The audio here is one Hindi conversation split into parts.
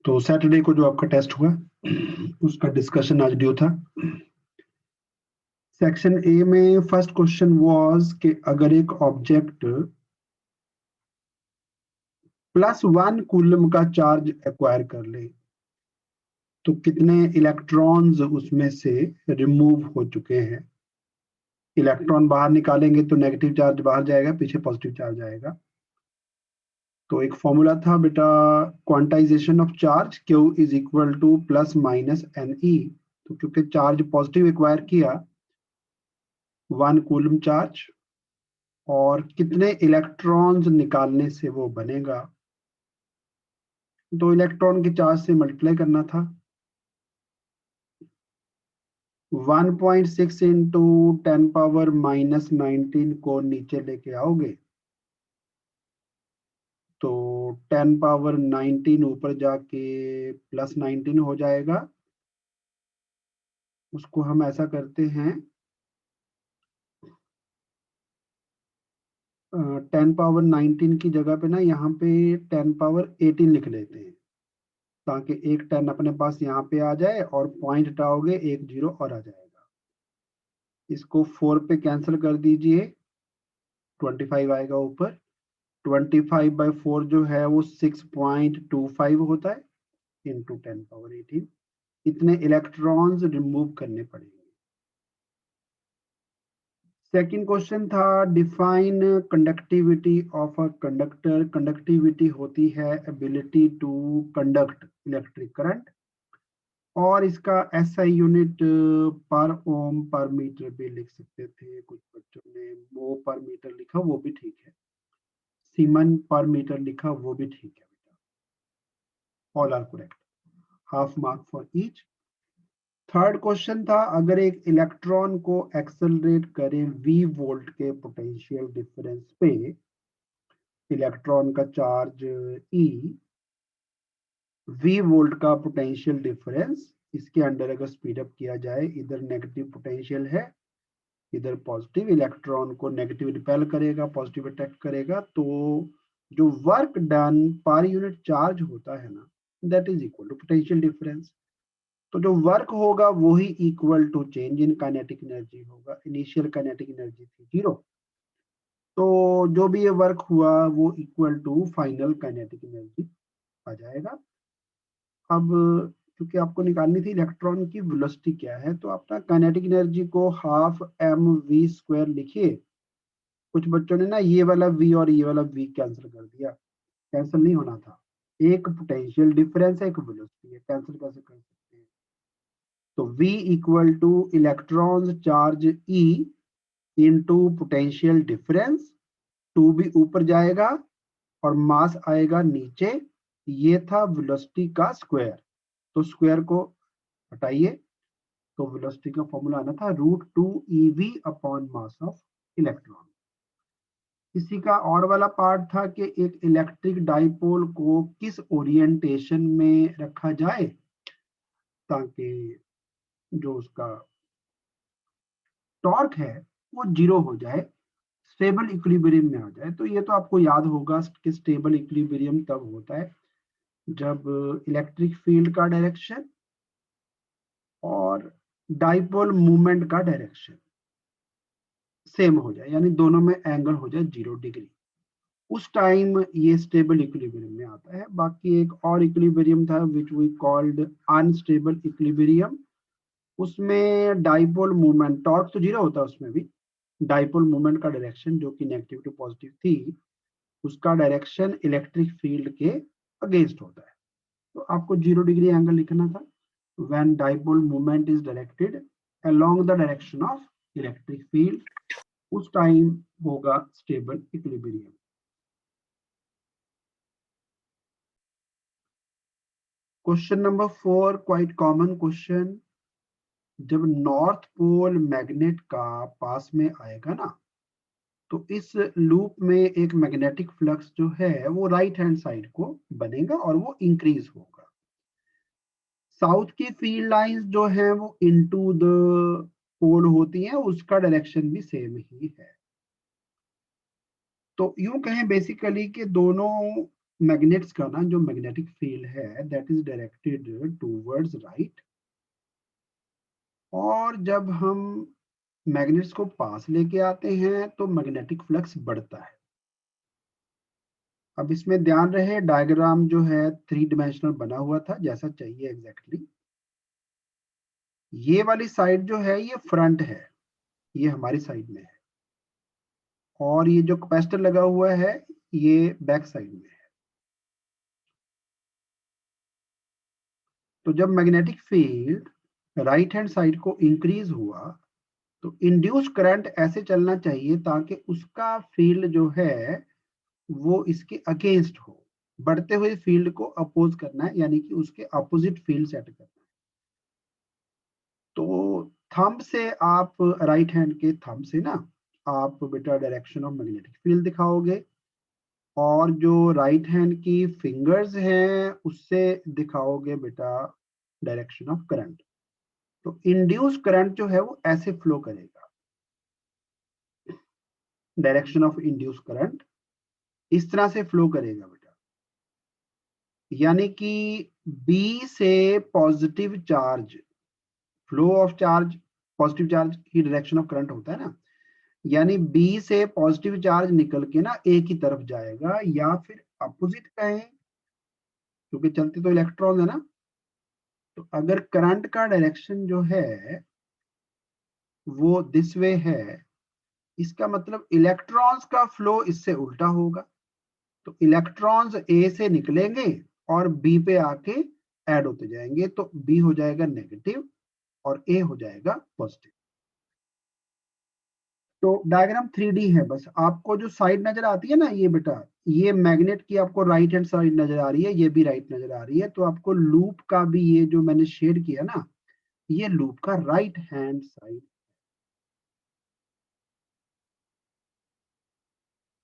तो सैटरडे को जो आपका टेस्ट हुआ उसका डिस्कशन आज ड्यू था। सेक्शन ए में फर्स्ट क्वेश्चन वाज कि अगर एक ऑब्जेक्ट +1 कूलम का चार्ज एक्वायर कर ले तो कितने इलेक्ट्रॉन्स उसमें से रिमूव हो चुके हैं। इलेक्ट्रॉन बाहर निकालेंगे तो नेगेटिव चार्ज बाहर जाएगा, पीछे पॉजिटिव चार्ज आएगा। तो एक फॉर्मूला था बेटा, quantization of charge Q is equal two plus minus NE। तो क्योंकि चार्ज पॉजिटिव एक्वायर किया 1 कूलम चार्ज, और कितने इलेक्ट्रॉन्स निकालने से वो बनेगा, तो इलेक्ट्रॉन के चार्ज से मल्टीप्लाई करना था। 1.6 इंटू 10⁻⁻19 को नीचे लेके आओगे तो 10⁻19 ऊपर जाके +19 हो जाएगा। उसको हम ऐसा करते हैं, 10⁻19 की जगह पे ना यहाँ पे 10⁻18 लिख लेते हैं, ताकि एक 10 अपने पास यहाँ पे आ जाए और पॉइंट हटाओगे एक 0 और आ जाएगा। इसको 4 पे कैंसिल कर दीजिए, 25 आएगा ऊपर। 25/4 जो है वो 6.25 होता है, इंटू 10⁻18। इतने इलेक्ट्रॉन्स रिमूव करने पड़ेंगे। सेकंड क्वेश्चन था, define conductivity of a conductor. Conductivity होती है ability to conduct electric current, और इसका SI यूनिट पर ओम पर मीटर भी लिख सकते थे। कुछ बच्चों ने मो पर मीटर लिखा, वो भी ठीक है। सीमन पर मीटर लिखा, वो भी ठीक है बेटा। All are correct, half mark for each. Third question था, अगर एक इलेक्ट्रॉन को एक्सेलरेट करें V वोल्ट के पोटेंशियल डिफरेंस पे, इलेक्ट्रॉन का चार्ज E, V वोल्ट का पोटेंशियल डिफरेंस, इसके अंडर अगर स्पीड अप किया जाए, इधर नेगेटिव पोटेंशियल है, इधर पॉजिटिव, इलेक्ट्रॉन को नेगेटिव रिपेल करेगा, पॉजिटिव अट्रैक्ट करेगा, तो जो work done per unit charge होता है ना, that is equal to potential difference. तो जो वर्क होगा वो ही equal to change in kinetic energy होगा। इनिशियल काइनेटिक एनर्जी थी 0, तो जो भी ये वर्क हुआ वो equal to final kinetic energy आ जाएगा। अब क्योंकि आपको निकालनी थी इलेक्ट्रॉन की वेलोसिटी क्या है, तो अपना काइनेटिक एनर्जी को हाफ mv² लिखिए। कुछ बच्चों ने ना ये वाला v और ये वाला v कैंसिल कर दिया, कैंसिल नहीं होना था। एक पोटेंशियल डिफरेंस है, एक वेलोसिटी है, कैंसिल कैसे कर सकते हैं। तो v equal two electron charge E into potential difference, 2 भी ऊपर जाएगा और मास आएगा नीचे। ये था वेलोसिटी का स्क्वायर, तो स्क्वायर को हटाइए, तो वेलोसिटी का फॉर्मूला आना था √2ev upon mass of electron. इसी का और वाला पार्ट था कि एक इलेक्ट्रिक डाइपोल को किस ओरिएंटेशन में रखा जाए ताकि जो उसका टॉर्क है वो 0 हो जाए, स्टेबल इक्विलिब्रियम में आ जाए। तो ये तो आपको याद होगा कि स्टेबल इक्विलिब्रियम तब होता है जब इलेक्ट्रिक फील्ड का डायरेक्शन और डाइपोल मूवमेंट का डायरेक्शन सेम हो जाए, यानी दोनों में एंगल हो जाए 0 डिग्री। उस टाइम ये स्टेबल इक्विलिब्रियम में आता है। बाकी एक और इक्विलिब्रियम था which we called unstable equilibrium. उसमें डाइपोल मूवमेंट, टॉर्क तो 0 होता है उसमें भी, डाइपोल मूवमेंट का डायरेक्शन जो कि नेगेटिव टू पॉजिटिव थी, उसका डायरेक्शन इलेक्ट्रिक फील्ड के अगेंस्ट होता है। तो आपको 0 डिग्री एंगल लिखना था when dipole movement is directed along the direction of electric field, उस टाइम होगा stable equilibrium. Question number 4, quite common question. जब नॉर्थ पोल मैग्नेट का पास में आएगा ना, तो इस लूप में एक मैग्नेटिक फ्लक्स जो है वो राइट हैंड साइड को बनेगा और वो इंक्रीज होगा। साउथ की फील्ड लाइंस जो है वो इनटू द पोल होती हैं, उसका डायरेक्शन भी सेम ही है। तो यूं कहें बेसिकली कि दोनों मैग्नेट्स का ना जो मैग्नेटिक फील्ड है that is directed towards right, और जब हम मैग्नेट्स को पास लेके आते हैं तो मैग्नेटिक फ्लक्स बढ़ता है। अब इसमें ध्यान रहे डायग्राम जो है 3 डायमेंशनल बना हुआ था जैसा चाहिए एग्जैक्टली। ये वाली साइड जो है ये फ्रंट है, ये हमारी साइड में है, और ये जो कैपेसिटर लगा हुआ है ये बैक साइड में है। तो जब magnetic field right hand side को इंक्रीज हुआ तो इंड्यूस करंट ऐसे चलना चाहिए ताकि उसका फील्ड जो है वो इसके अगेंस्ट हो। बढ़ते हुए फील्ड को अपोज करना है, यानी कि उसके अपोजिट फील्ड सेट करना है। तो थंब से आप, राइट हैंड के थंब से ना आप बेटा डायरेक्शन ऑफ मैग्नेटिक फील्ड दिखाओगे, और जो राइट हैंड की फिंगर्स हैं उससे दिखाओगे बेटा डायरेक्शन ऑफ करंट। तो इंड्यूस करंट जो है वो ऐसे फ्लो करेगा, डायरेक्शन ऑफ इंड्यूस करंट इस तरह से फ्लो करेगा बेटा, यानी कि बी से positive charge, flow of charge, positive charge की डायरेक्शन ऑफ करंट होता है ना, यानी बी से पॉजिटिव चार्ज निकल के ना ए की तरफ जाएगा, या फिर अपोजिट कहें क्योंकि चलते तो इलेक्ट्रॉन है ना। तो अगर करंट का डायरेक्शन जो है वो दिस वे है, इसका मतलब इलेक्ट्रॉन्स का फ्लो इससे उल्टा होगा। तो इलेक्ट्रॉन्स ए से निकलेंगे और बी पे आके ऐड होते जाएंगे, तो बी हो जाएगा नेगेटिव और ए हो जाएगा पॉजिटिव। तो डायग्राम 3D है, बस आपको जो साइड नजर आती है ना ये बेटा, ये मैग्नेट की आपको राइट हैंड साइड नजर आ रही है, ये भी राइट नजर आ रही है, तो आपको लूप का भी ये जो मैंने शेड किया ना, ये लूप का राइट हैंड साइड।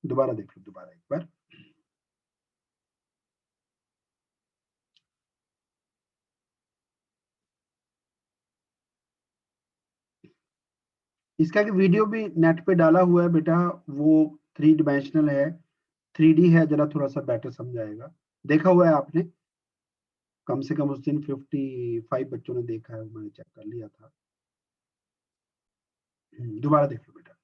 दोबारा देख लो, दोबारा एक बार। इसका कि वीडियो भी नेट पे डाला हुआ है बेटा, वो 3 डायमेंशनल है, 3D है, जरा थोड़ा सा बेटर समझाएगा। देखा हुआ है आपने? कम से कम उस दिन 55 बच्चों ने देखा है, मैंने चेक कर लिया था। दोबारा देख लो बेटा।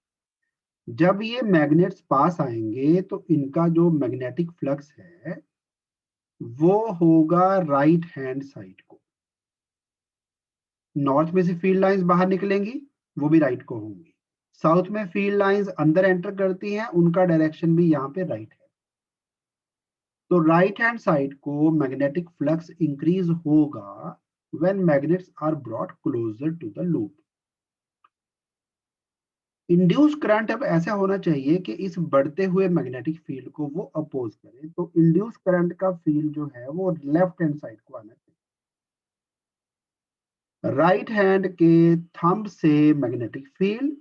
जब ये मैग्नेट्स पास आएंगे तो इनका जो मैग्नेटिक फ्लक्स है वो होगा राइट हैंड साइड को। नॉर्थ में से फील्ड लाइंस बाहर निकलेंगी, वो भी राइट को होंगी। साउथ में फील्ड लाइंस अंदर एंटर करती हैं, उनका डायरेक्शन भी यहाँ पे राइट है। तो राइट हैंड साइड को मैग्नेटिक फ्लक्स इंक्रीज होगा when magnets are brought closer to the loop. Induce current अब ऐसा होना चाहिए कि इस बढ़ते हुए मैग्नेटिक फील्ड को वो अपोज करे। तो इंड्यूस करंट का फील्ड जो है वो लेफ्ट हैंड साइड को आना चाहिए। राइट हैंड के थंब से magnetic field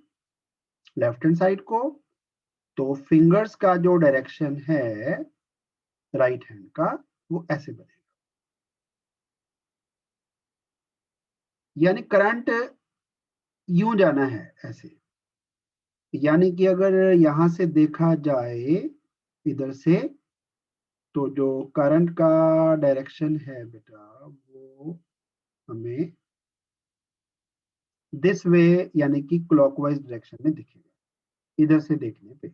left hand side को, तो फिंगर्स का जो डायरेक्शन है राइट हैंड का वो ऐसे बनेगा, यानी करंट यूं जाना है ऐसे। यानी कि अगर यहां से देखा जाए इधर से, तो जो करंट का डायरेक्शन है बेटा वो हमें दिस वे, यानी कि क्लॉकवाइज डायरेक्शन में दिखेगा। इधर से देखने पे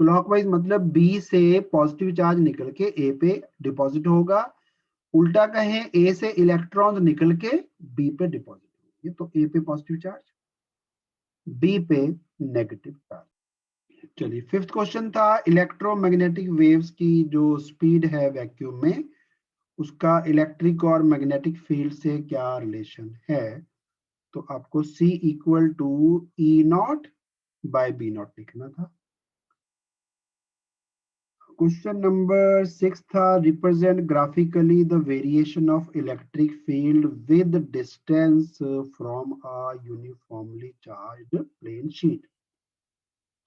क्लॉकवाइज मतलब बी से पॉजिटिव चार्ज निकल के ए पे डिपॉजिट होगा, उल्टा कहें ए से इलेक्ट्रॉन निकल के बी पे डिपॉजिट होंगे। तो ए पे पॉजिटिव चार्ज, बी पे नेगेटिव चार्ज। चलिए, फिफ्थ क्वेश्चन था इलेक्ट्रोमैग्नेटिक वेव्स की जो स्पीड है वैक्यूम में, उसका इलेक्ट्रिक और मैग्नेटिक फील्ड से क्या रिलेशन है। तो आपको C equal to E naught by B naught लिखना था। क्वेश्चन नंबर 6 था represent graphically the variation of electric field with distance from a uniformly charged plane sheet.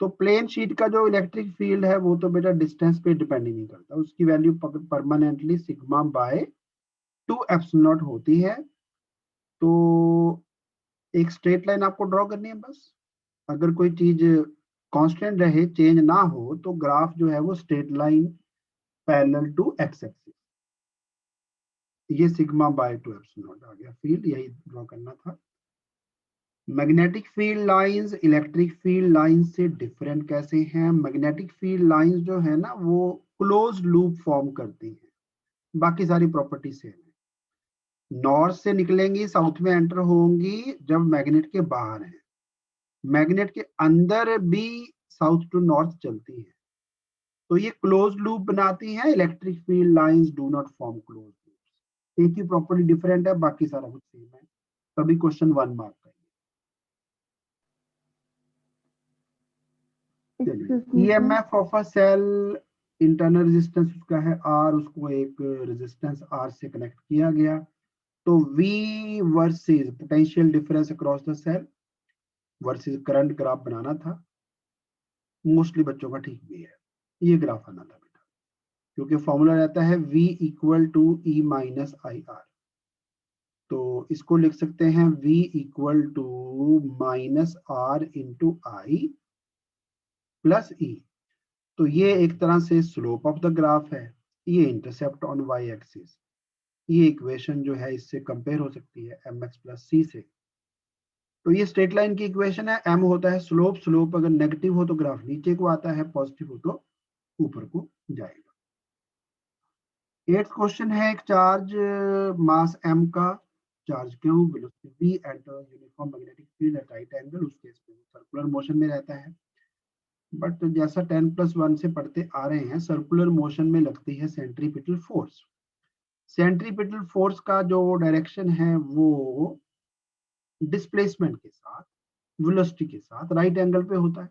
तो प्लेन शीट का जो इलेक्ट्रिक फील्ड है वो तो बेटा डिस्टेंस पे डिपेंड ही नहीं करता, उसकी value permanently sigma by 2 epsilon not होती है। तो एक स्ट्रेट लाइन आपको ड्रॉ करनी है बस। अगर कोई चीज कांस्टेंट रहे, चेंज ना हो, तो ग्राफ जो है वो straight line parallel to x axis, ये सिग्मा बाय 2 एप्सिलॉन नॉट आ गया फील्ड, यही ड्रॉ करना था। Magnetic field lines electric field lines से डिफरेंट कैसे हैं? मैग्नेटिक फील्ड लाइंस जो है ना वो क्लोज लूप फॉर्म करती हैं, बाकी सारी प्रॉपर्टी सेम है। नॉर्थ से निकलेंगी, साउथ में एंटर होंगी जब मैग्नेट के बाहर है, मैग्नेट के अंदर भी साउथ टू नॉर्थ चलती है, तो ये क्लोज लूप बनाती है। Electric field lines do not form close loop, एक ही प्रॉपर्टी डिफरेंट है, बाकी सारा कुछ सेम है। तभी क्वेश्चन 1 मार्क का। EMF of a cell, internal resistance उसका है आर, उसको एक रेजिस्टेंस आर से कनेक्ट किया गया, तो V versus potential difference across the cell versus current graph बनाना था। मोस्टली बच्चों का ठीक भी है, ये ग्राफ आना था बेटा, क्योंकि फॉर्मूला रहता है V equal to E minus I R, तो इसको लिख सकते हैं V equal to minus R into I plus E. तो ये एक तरह से स्लोप ऑफ द ग्राफ है, ये इंटरसेप्ट ऑन वाई एक्सिस। ये इक्वेशन जो है इससे कंपेयर हो सकती है mx प्लस सी से। तो ये स्ट्रेट लाइन की इक्वेशन है, m होता है स्लोप, स्लोप अगर नेगेटिव हो तो ग्राफ नीचे को आता है, पॉजिटिव हो तो ऊपर को जाएगा। 8th क्वेश्चन है, एक चार्ज मास m का, charge Q, velocity v enter uniform magnetic field at right angle, उस केस में सर्कुलर मोशन में रहता है। बट जैसा 10+1 से पढ़ते आ रहे हैं, सर्कुलर मोशन में लगती है सेंट्रीपिटल फोर्स। सेंट्रीपिटल फोर्स का जो डायरेक्शन है वो डिस्प्लेसमेंट के साथ, वेलोसिटी के साथ राइट एंगल पे होता है।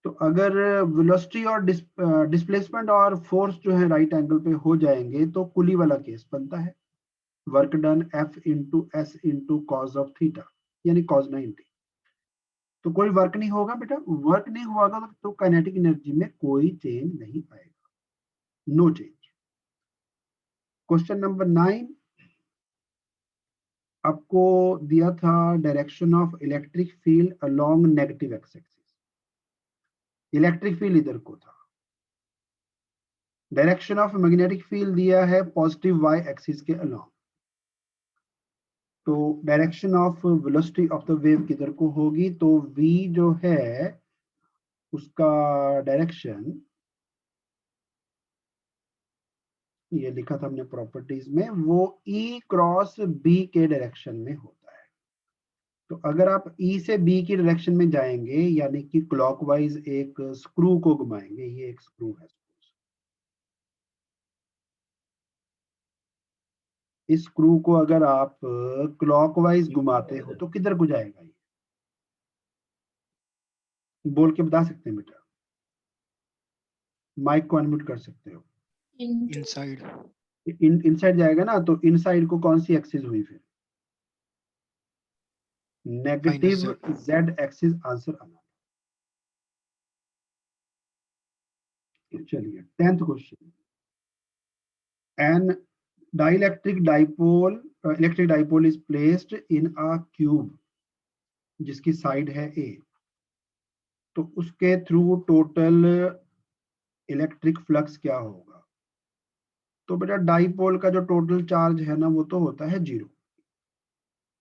तो अगर वेलोसिटी और डिस्प्लेसमेंट और फोर्स जो है राइट एंगल पे हो जाएंगे तो कुली वाला केस बनता है, work done F into S into cos of theta, यानी कॉज 90। तो कोई वर्क नहीं होगा बेटा, वर्क नहीं होगा तो काइनेटिक एनर्जी में कोई चेंज नहीं आएगा, नो चेंज। क्वेश्चन नंबर 9 आपको दिया था, direction of electric field along negative x axis. Electric field इधर को था, डायरेक्शन ऑफ मैग्नेटिक फील्ड दिया है पॉजिटिव वाई एक्सिस के अलोंग। तो direction of velocity of the wave किधर को होगी, तो v जो है उसका डायरेक्शन, ये लिखा था हमने प्रॉपर्टीज में, वो E क्रॉस B के डायरेक्शन में होता है। तो अगर आप E से B की डायरेक्शन में जाएंगे, यानी कि क्लॉकवाइज एक स्क्रू को घुमाएंगे, ये एक स्क्रू है, इस स्क्रू को अगर आप क्लॉकवाइज घुमाते हो तो किधर को जाएगा, ये बोल के बता सकते हैं बेटा, माइक को अनम्यूट कर सकते हो। इनसाइड, इनसाइड जाएगा ना, तो इनसाइड को कौन सी एक्सिस हुई फिर? नेगेटिव z एक्सिस आंसर आना। चलिए 10th question, an dielectric dipole, electric dipole is placed in a cube जिसकी साइड है a, तो उसके थ्रू टोटल इलेक्ट्रिक फ्लक्स क्या होगा? तो बेटा डाइपोल का जो टोटल चार्ज है ना वो तो होता है 0,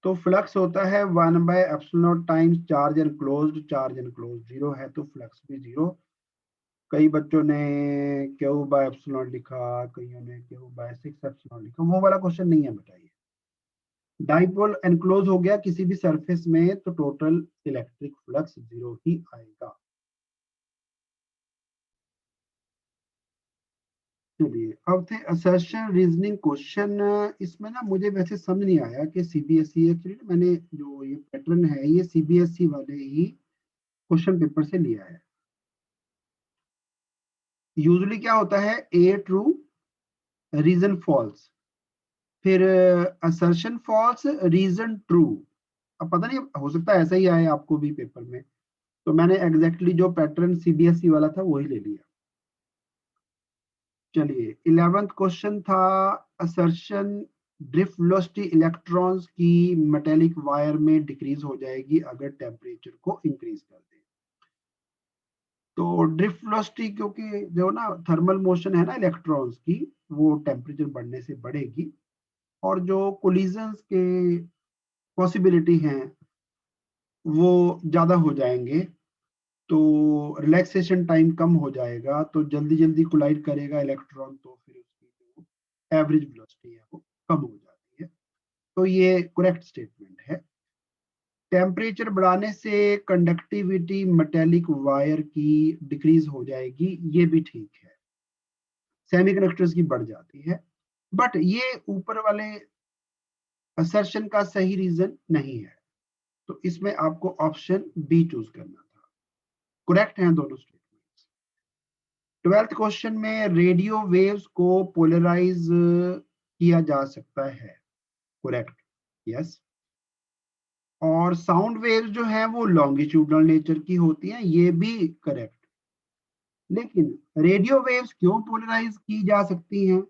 तो फ्लक्स होता है 1/ε0 times charge enclosed, charge enclosed 0 है तो फ्लक्स भी 0। कई बच्चों ने Q/ε लिखा, कईयों ने Q/6ε लिखा, वो वाला क्वेश्चन नहीं है बेटा। ये डाइपोल एनक्लोज हो गया किसी भी सरफेस में तो टोटल इलेक्ट्रिक फ्लक्स 0 ही आएगा। चलिए अब थे असर्शन रीजनिंग क्वेश्चन। इसमें ना मुझे वैसे समझ नहीं आया कि सीबीएसई, एक्चुअली मैंने जो ये पैटर्न है ये सीबीएसई वाले ही क्वेश्चन पेपर से लिया है। यूजुअली क्या होता है, ए ट्रू, रीजन फॉल्स, फिर असर्शन फॉल्स, रीजन ट्रू। अब पता नहीं, हो सकता है ऐसा ही आए आपको भी पेपर में, तो मैंने एग्जैक्टली जो पैटर्न सीबीएसई वाला था वही ले लिया। चलिए 11th क्वेश्चन था, असर्शन ड्रिफ्ट वेलोसिटी इलेक्ट्रॉन्स की मेटेलिक वायर में डिक्रीज हो जाएगी अगर टेम्परेचर को इंक्रीज कर दे। तो ड्रिफ्ट वेलोसिटी, क्योंकि जो ना थर्मल मोशन है ना इलेक्ट्रॉन्स की, वो टेम्परेचर बढ़ने से बढ़ेगी, और जो कोलिजन्स के पॉसिबिलिटी हैं वो ज्यादा हो जाएंगे, तो रिलैक्सेशन टाइम कम हो जाएगा, तो जल्दी जल्दी कोलाइड करेगा इलेक्ट्रॉन, तो फिर उसकी जो एवरेज वेलोसिटी है वो कम हो जाती है। तो ये करेक्ट स्टेटमेंट है। टेम्परेचर बढ़ाने से कंडक्टिविटी मेटेलिक वायर की डिक्रीज हो जाएगी, ये भी ठीक है। सेमीकंडक्टर्स की बढ़ जाती है, बट ये ऊपर वाले असर्शन का सही रीजन नहीं है, तो इसमें आपको ऑप्शन बी चूज करना था। करेक्ट हैं दोनों स्टेटमेंट्स। 12th क्वेश्चन में रेडियो वेव्स को पोलराइज किया जा सकता है, करेक्ट, यस। और साउंड वेव्स जो है वो लॉन्गिट्यूडनल नेचर की होती हैं, ये भी करेक्ट। लेकिन रेडियो वेव्स क्यों पोलराइज की जा सकती हैं,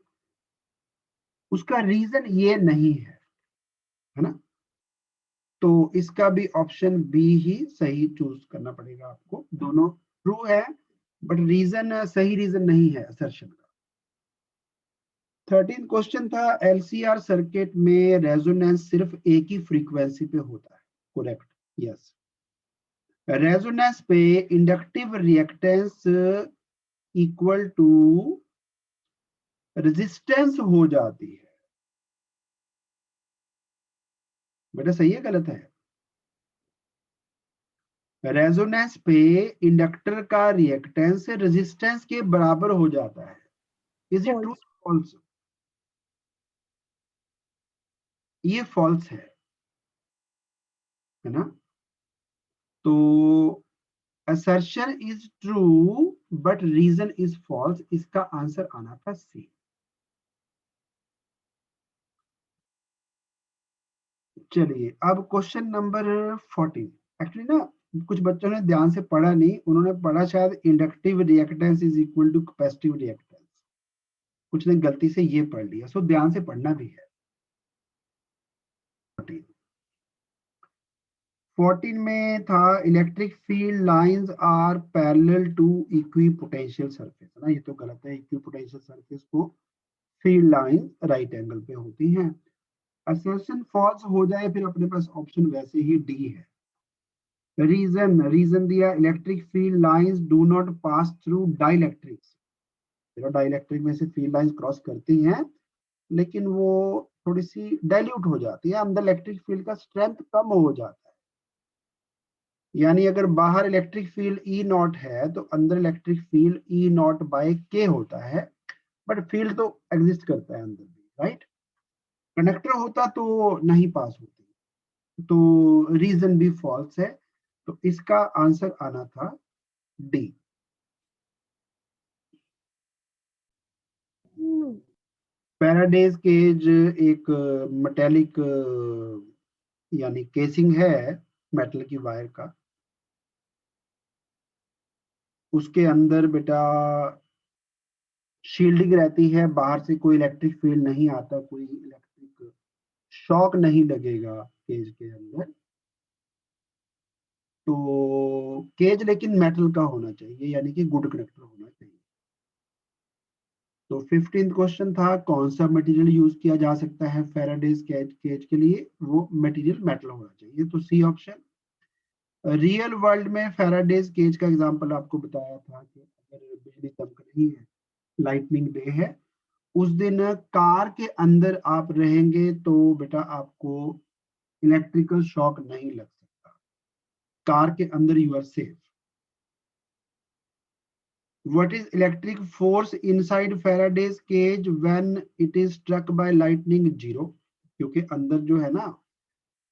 उसका रीजन ये नहीं है ना। तो इसका भी ऑप्शन बी ही सही चूज करना पड़ेगा आपको। दोनों ट्रू है, बट रीजन सही रीजन नहीं है असर्शन का। 13 क्वेश्चन था, एलसीआर सर्किट में रेजोनेंस सिर्फ एक ही फ्रीक्वेंसी पे होता है, करेक्ट, यस। रेजोनेंस पे inductive reactance equal to resistance हो जाती है। बेटा सही है गलत है? रेजोनेंस पे इंडक्टर का रिएक्टेंस रेजिस्टेंस के बराबर हो जाता है। Is it true? फॉल्स? ये फॉल्स है ना। तो assertion is true but reason is false, इसका आंसर आना था सी। चलिए अब क्वेश्चन नंबर 14। एक्चुअली ना कुछ बच्चों ने ध्यान से पढ़ा नहीं, उन्होंने पढ़ा शायद inductive reactance is equal to capacitive reactance, कुछ ने गलती से ये पढ़ लिया, सो ध्यान से पढ़ना भी है। 14 में था electric field lines are parallel to equipotential surface, है ना, ये तो गलत है। इक्विपोटेंशियल सरफेस को फील्ड लाइन राइट एंगल पे होती हैं। असर्शन फॉल्स हो जाए फिर अपने पास ऑप्शन वैसे ही डी है। रीजन दिया, electric field lines do not pass through dielectrics. Dielectric में से फील्ड लाइंस क्रॉस करती हैं, लेकिन वो थोड़ी सी डाइल्यूट हो जाती है, अंदर इलेक्ट्रिक फील्ड का स्ट्रेंथ कम हो जाता है। यानी अगर बाहर इलेक्ट्रिक फील्ड ई नॉट है तो अंदर electric field E naught by K होता है, बट फील्ड तो एग्जिस्ट करता है अंदर भी, राइट। कंडक्टर होता तो नहीं पास होती, तो रीजन भी फॉल्स है, तो इसका आंसर आना था डी। फैराडेज केज एक मेटेलिक यानी केसिंग है मेटल की वायर का, उसके अंदर बेटा शील्डिंग रहती है, बाहर से कोई इलेक्ट्रिक फील्ड नहीं आता, कोई इलेक्ट्रिक शॉक नहीं लगेगा केज के अंदर। तो केज लेकिन मेटल का होना चाहिए, यानी कि गुड कंडक्टर होना चाहिए। तो 15th क्वेश्चन था कौन सा मटेरियल यूज किया जा सकता है फैराडेज केज के लिए, वो मटेरियल मेटल होना चाहिए, तो सी ऑप्शन। रियल वर्ल्ड में फैराडेज केज का एग्जांपल आपको बताया था कि अगर बिजली चमक रही है, लाइटनिंग डे है, उस दिन कार के अंदर आप रहेंगे तो बेटा आपको इलेक्ट्रिकल शॉक नहीं लग सकता, कार के अंदर you are safe. What is electric force inside Faraday's cage when it is struck by lightning? Zero, क्योंकि अंदर जो है ना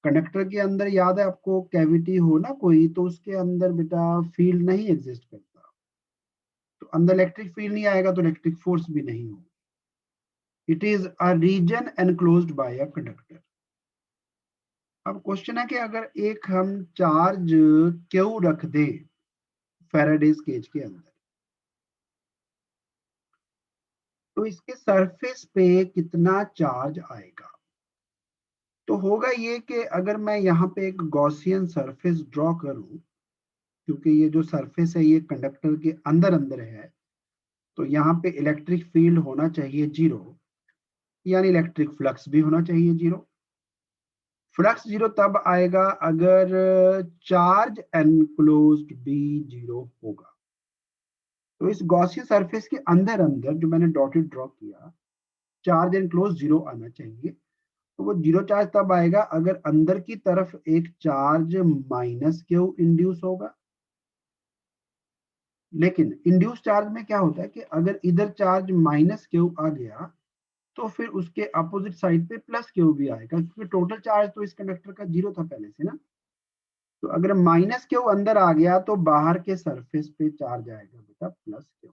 कंडक्टर के अंदर, याद है आपको, कैविटी हो ना कोई, तो उसके अंदर बेटा फील्ड नहीं एग्जिस्ट करता, तो अंदर इलेक्ट्रिक फील्ड नहीं आएगा तो इलेक्ट्रिक फोर्स भी नहीं होगा। It is a region enclosed by a conductor. अब क्वेश्चन है कि अगर एक हम चार्ज क्यू रख दे फैराडेज केज के अंदर, तो इसके सरफेस पे कितना चार्ज आएगा। तो होगा ये कि अगर मैं यहाँ पे एक गॉसियन सरफेस ड्रॉ करूं, क्योंकि ये जो सरफेस है ये कंडक्टर के अंदर अंदर है, तो यहाँ पे इलेक्ट्रिक फील्ड होना चाहिए 0, यानी इलेक्ट्रिक फ्लक्स भी होना चाहिए 0। फ्लक्स 0 तब आएगा अगर चार्ज एनक्लोज्ड भी 0 होगा। तो इस गॉसियन सरफेस के अंदर अंदर जो मैंने डॉटेड ड्रॉ किया, चार्ज एनक्लोज 0 आना चाहिए। तो वो 0 चार्ज तब आएगा अगर अंदर की तरफ एक चार्ज माइनस क्यू इंड्यूस होगा। लेकिन इंड्यूस चार्ज में क्या होता है कि अगर इधर चार्ज माइनस क्यू आ गया तो फिर उसके अपोजिट साइड पे प्लस क्यू भी आएगा, क्योंकि टोटल चार्ज तो इस कंडक्टर का 0 था पहले से ना। तो अगर माइनस क्यू अंदर आ गया तो बाहर के सरफेस पे चार्ज आएगा बेटा प्लस क्यू।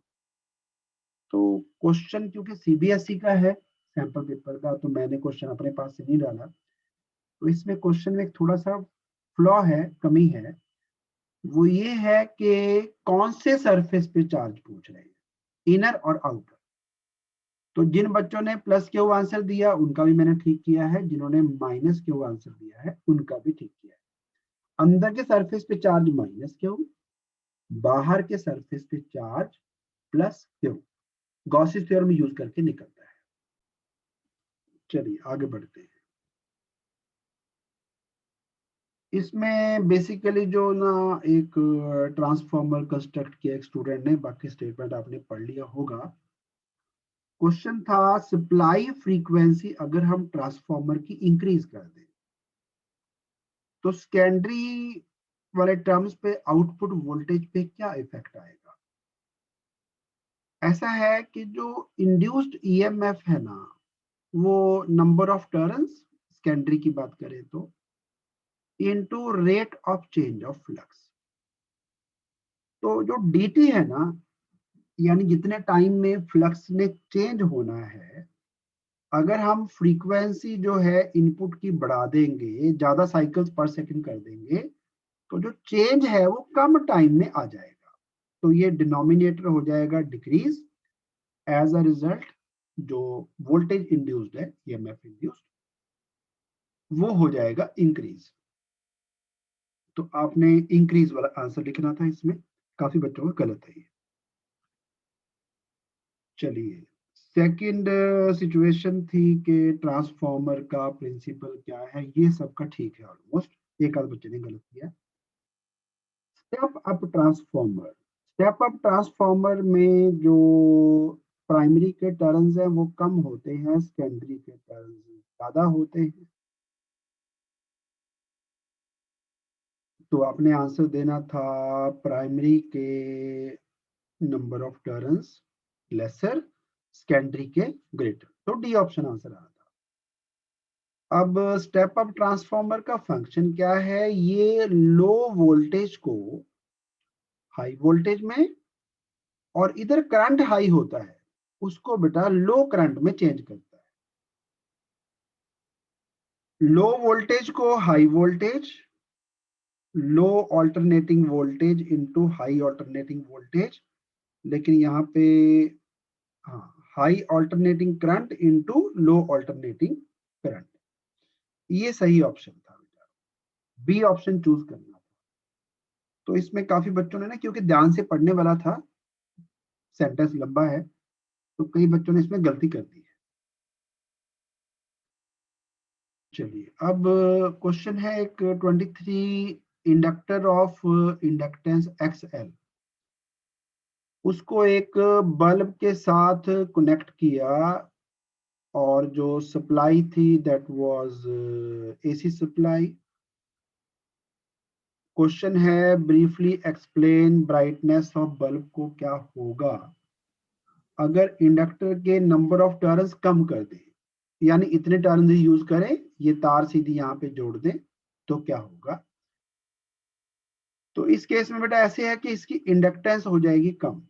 तो क्वेश्चन क्योंकि सीबीएसई का है सैंपल पेपर का, तो मैंने क्वेश्चन अपने पास से नहीं डाला। तो इसमें क्वेश्चन में एक थोड़ा सा फ्लॉ है, कमी है। वो ये है कि कौन से सरफेस पे चार्ज पूछ रहे हैं, इनर और आउटर। तो जिन बच्चों ने प्लस क्यू आंसर दिया उनका भी मैंने ठीक किया है, जिन्होंने माइनस क्यू आंसर दिया है उनका भी ठीक किया है। अंदर के सरफेस पे चार्ज माइनस क्यू, बाहर के सरफेस पे charge plus Q, Gaussian theorem use करके निकलता है। चलिए आगे बढ़ते हैं। इसमें बेसिकली जो ना एक ट्रांसफॉर्मर कंस्ट्रक्ट किया एक स्टूडेंट ने, बाकी स्टेटमेंट आपने पढ़ लिया होगा। क्वेश्चन था सप्लाई फ्रीक्वेंसी अगर हम ट्रांसफॉर्मर की इंक्रीज कर दें तो सेकेंडरी वाले टर्म्स पे आउटपुट वोल्टेज पे क्या इफेक्ट आएगा। ऐसा है कि जो इंड्यूस्ड ईएमएफ है ना, वो नंबर ऑफ टर्न्स सेकेंडरी की बात करें तो into rate of change of flux. तो जो डीटी है ना, यानी जितने टाइम में फ्लक्स ने चेंज होना है, अगर हम फ्रीक्वेंसी जो है इनपुट की बढ़ा देंगे, ज्यादा साइकिल्स पर सेकंड कर देंगे, तो जो चेंज है वो कम टाइम में आ जाएगा। तो ये डिनोमिनेटर हो जाएगा डिक्रीज, एज अ रिजल्ट जो वोल्टेज इंड्यूस्ड है ईएमएफ इंड्यूस्ड वो हो जाएगा इंक्रीज। तो आपने इंक्रीज वाला आंसर लिखना था, इसमें काफी बच्चों का गलत है ये। चलिए सेकंड सिचुएशन थी कि ट्रांसफॉर्मर का प्रिंसिपल क्या है, ये सबका ठीक है ऑलमोस्ट, एक आध बच्चे ने गलत किया। Step up transformer, step up transformer में जो प्राइमरी के टर्न्स हैं वो कम होते हैं, सेकेंडरी के टर्न्स ज्यादा होते हैं। तो आपने आंसर देना था प्राइमरी के number of turns lesser, secondary के ग्रेटर। तो डी ऑप्शन आंसर आना था। अब स्टेप अप ट्रांसफॉर्मर का फंक्शन क्या है, ये लो वोल्टेज को हाई वोल्टेज में, और इधर करंट हाई होता है उसको बेटा लो करंट में चेंज करता है। लो वोल्टेज को high voltage, low alternating voltage into high alternating voltage, लेकिन यहाँ पे हाँ high alternating current into low alternating current, ये सही ऑप्शन था बेटा, बी ऑप्शन चूज करना था। तो इसमें काफी बच्चों ने ना, क्योंकि ध्यान से पढ़ने वाला था, सेंटेंस लंबा है, तो कई बच्चों ने इसमें गलती कर दी है। चलिए अब क्वेश्चन है एक 23, इंडक्टर ऑफ इंडक्टेंस XL, उसको एक बल्ब के साथ कनेक्ट किया और जो सप्लाई थी that was AC supply. Question है briefly explain brightness of bulb को क्या होगा अगर इंडक्टर के नंबर ऑफ टर्न्स कम कर दें, यानी इतने टर्न्स ही यूज करें, ये तार सीधी यहाँ पे जोड़ दें तो क्या होगा। तो इस केस में बेटा ऐसे है कि इसकी इंडक्टेंस हो जाएगी कम।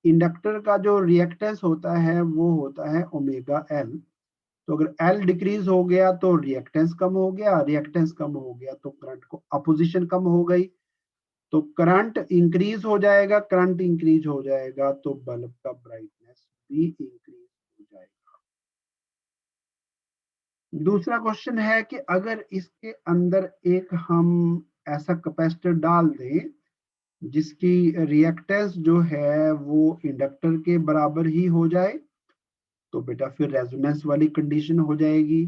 इंडक्टर का जो रिएक्टेंस होता है वो होता है ओमेगा एल। तो अगर एल डिक्रीज हो गया तो रिएक्टेंस कम हो गया, रिएक्टेंस कम हो गया तो करंट को अपोजिशन कम हो गई, तो करंट इंक्रीज हो जाएगा, करंट इंक्रीज हो जाएगा तो बल्ब का ब्राइटनेस भी इंक्रीज हो जाएगा। दूसरा क्वेश्चन है कि अगर इसके अंदर एक हम ऐसा कैपेसिटर डाल दें जिसकी रिएक्टेंस जो है वो इंडक्टर के बराबर ही हो जाए, तो बेटा फिर रेजोनेंस वाली कंडीशन हो जाएगी।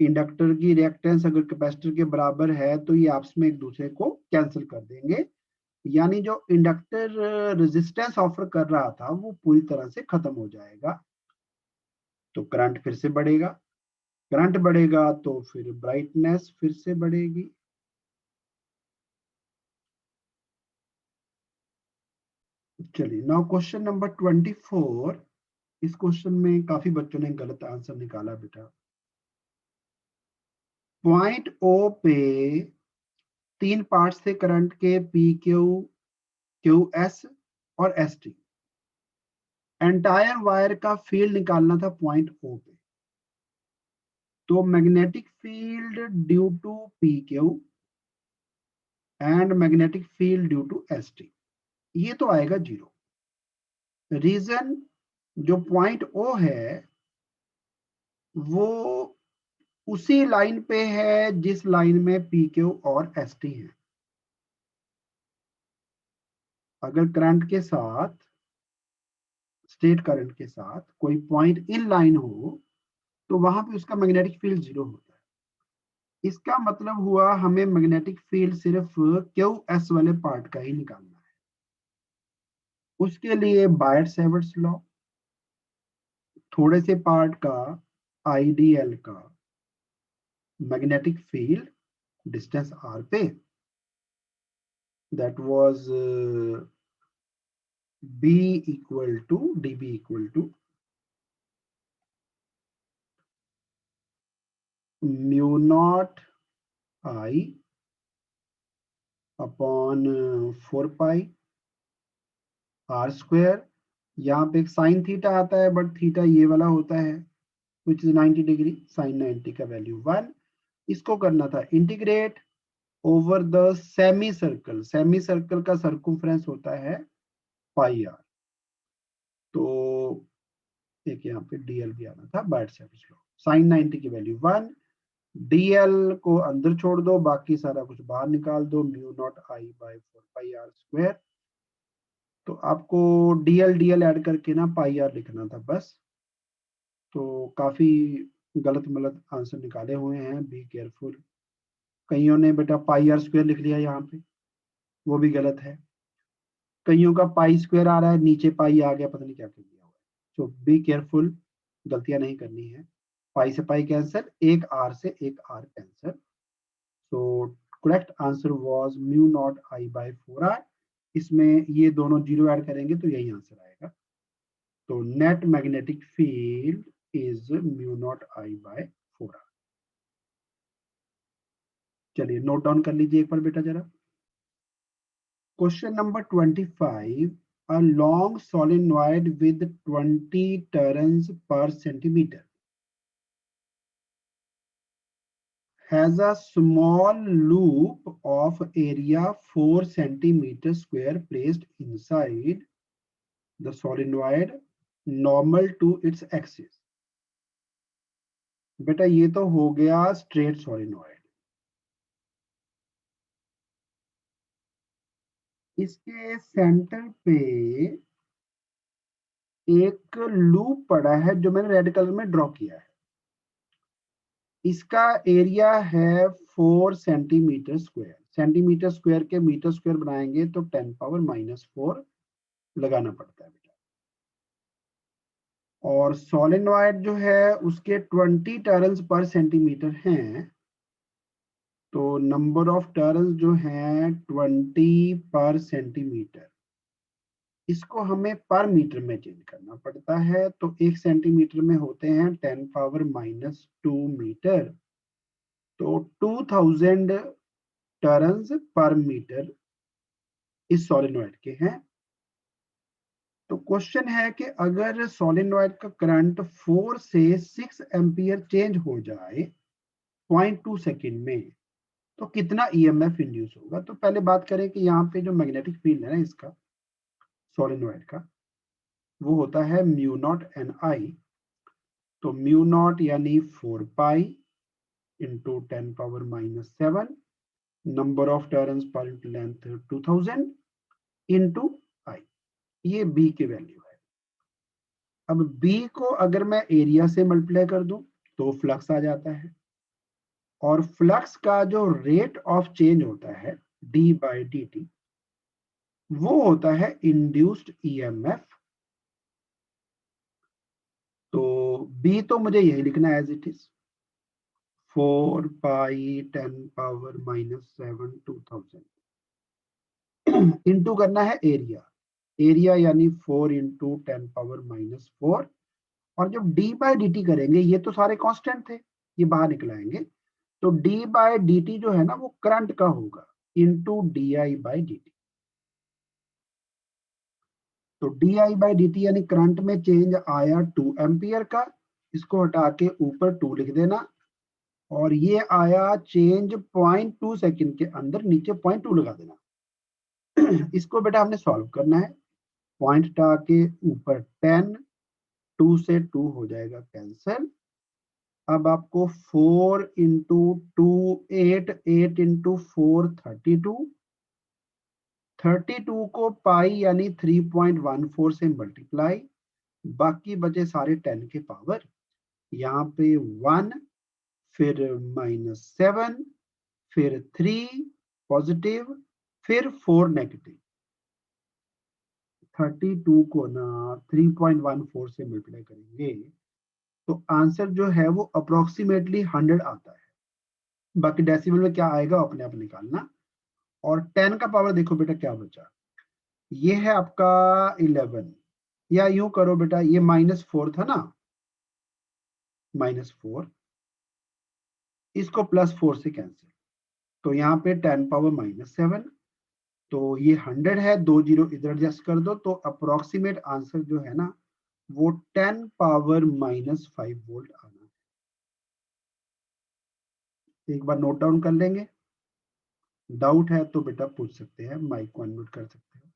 इंडक्टर की रिएक्टेंस अगर कैपेसिटर के बराबर है तो ये आपस में एक दूसरे को कैंसिल कर देंगे, यानी जो इंडक्टर रेजिस्टेंस ऑफर कर रहा था वो पूरी तरह से खत्म हो जाएगा। तो करंट फिर से बढ़ेगा, करंट बढ़ेगा तो फिर ब्राइटनेस फिर से बढ़ेगी। चलिए नाउ क्वेश्चन नंबर 24। इस क्वेश्चन में काफी बच्चों ने गलत आंसर निकाला बेटा। पॉइंट ओ पे 3 पार्ट्स थे करंट के, पी क्यू, क्यू एस और एस टी। एंटायर वायर का फील्ड निकालना था पॉइंट ओ पे। तो magnetic field due to P Q and magnetic field due to S T, ये तो आएगा 0। रीजन, जो पॉइंट ओ है वो उसी लाइन पे है जिस लाइन में पी क्यू और एस टी है। अगर करंट के साथ, स्टेट करंट के साथ कोई पॉइंट इन लाइन हो तो वहां पे उसका मैग्नेटिक फील्ड 0 होता है। इसका मतलब हुआ हमें मैग्नेटिक फील्ड सिर्फ क्यू एस वाले पार्ट का ही निकालना है। उसके लिए बायट सेवर्ट्स लॉ, थोड़े से पार्ट का आईडीएल का मैग्नेटिक फील्ड डिस्टेंस आर पे, that was B equal to dB equal to mu naught I upon 4 pi R square. यहाँ पे एक साइन थीटा आता है बट थीटा ये वाला होता है विच इज 90 डिग्री, साइन 90 का वैल्यू 1। इसको करना था integrate over the semi circle, semi circle का सर्कमफ्रेंस होता है पाई आर। तो एक यहाँ पे डीएल भी आना था, बायट सेवर्ट्स लॉ। साइन 90 की वैल्यू 1, डीएल को अंदर छोड़ दो, बाकी सारा कुछ बाहर निकाल दो, mu naught I by 4 pi R square. तो आपको डीएल डीएल ऐड करके ना पाई आर लिखना था बस। तो काफी गलत मलत आंसर निकाले हुए हैं, बी केयरफुल। कईयों ने बेटा पाई आर स्क्वायर लिख लिया यहाँ पे, वो भी गलत है। कईयों का पाई स्क्वायर आ रहा है, नीचे पाई आ गया, पता नहीं क्या कर दिया हुआ है। सो बी केयरफुल, गलतियां नहीं करनी है। पाई से पाई कैंसिल, एक आर से एक R cancel. So correct answer was mu naught I by 4r। इसमें ये दोनों 0 ऐड करेंगे तो यही आंसर आएगा। तो net magnetic field is mu naught I by 4r। चलिए नोट डाउन कर लीजिए एक बार बेटा जरा। Question number 25। A long solenoid with 20 turns per centimeter has a small loop of area 4 centimeter square placed inside the solenoid normal to its axis। बेटा ये तो हो गया स्ट्रेट सोलिनॉइड। इसके सेंटर पे एक लूप पड़ा है जो मैंने रेड कलर में ड्रॉ किया है। इसका एरिया है 4 सेंटीमीटर स्क्वायर। सेंटीमीटर स्क्वायर के मीटर स्क्वायर बनाएंगे तो 10 पावर -4 लगाना पड़ता है बेटा। और सोलिनॉइड जो है उसके 20 टर्न्स पर सेंटीमीटर हैं, तो नंबर ऑफ टर्न्स जो हैं 20 पर सेंटीमीटर, इसको हमें पर मीटर में चेंज करना पड़ता है। तो 1 सेंटीमीटर में होते हैं 10 पावर -2 मीटर। तो 2000 टर्न्स पर मीटर इस सोलिनॉइड के हैं। तो क्वेश्चन है कि अगर सोलिनॉइड का करंट 4 से 6 एम्पियर चेंज हो जाए 0.2 सेकेंड में तो कितना ईएमएफ इंड्यूस होगा। तो पहले बात करें कि यहाँ पे जो मैग्नेटिक फील्ड है ना इसका, सोलिनॉइड का, वो होता है म्यू नॉट एन आई। तो म्यू नॉट यानी 4 pi into 10 power -7, number of turns पर लेंथ 2000, इंटू आई, ये बी की वैल्यू है। अब बी को अगर मैं एरिया से मल्टीप्लाई कर दूं तो फ्लक्स आ जाता है, और फ्लक्स का जो रेट ऑफ चेंज होता है डी बाई डी टी, वो होता है इंड्यूस्ड ईएमएफ। तो बी तो मुझे यही लिखना है एज इट इज, 4 पाई 10⁻⁻⁷ 2000 इंटू करना है एरिया, एरिया यानी 4 × 10⁻⁻⁴। और जब डी बाई डी टी करेंगे, ये तो सारे कांस्टेंट थे, ये बाहर निकल आएंगे, तो डी बाई डी टी जो है ना वो करंट का होगा into d I by d t. तो d I by d t यानी करंट में चेंज आया 2 एम्पियर का, इसको हटा के ऊपर 2 लिख देना, और ये आया चेंज 0.2 सेकंड के अंदर, नीचे 0.2 लगा देना। इसको बेटा हमने सॉल्व करना है, पॉइंट हटा के ऊपर 10, 2 से 2 हो जाएगा कैंसिल। अब आपको 4 इंटू 2 8, 8 इंटू 4 32, 32 को पाई यानी 3.14 से मल्टीप्लाई, बाकी बचे सारे 10 के पावर, यहाँ पे 1, फिर -7, फिर 3 पॉजिटिव, फिर 4 नेगेटिव। 32 को ना 3.14 से मल्टीप्लाई करेंगे तो आंसर जो है वो अप्रोक्सीमेटली 100 आता है। बाकी डेसिमल में क्या आएगा अपने आप निकालना। और 10 का पावर देखो बेटा क्या बचा, ये है आपका 11, या यूं करो बेटा, ये -4 था ना, -4, इसको +4 से कैंसिल, तो यहाँ पे 10 पावर -7, तो ये 100 है, 2 जीरो इधर एडजस्ट कर दो, तो अप्रोक्सीमेट आंसर जो है ना वो 10 पावर -5 वोल्ट आना है। एक बार नोट डाउन कर लेंगे, डाउट है तो बेटा पूछ सकते हैं, माइक को अनम्यूट कर सकते हैं।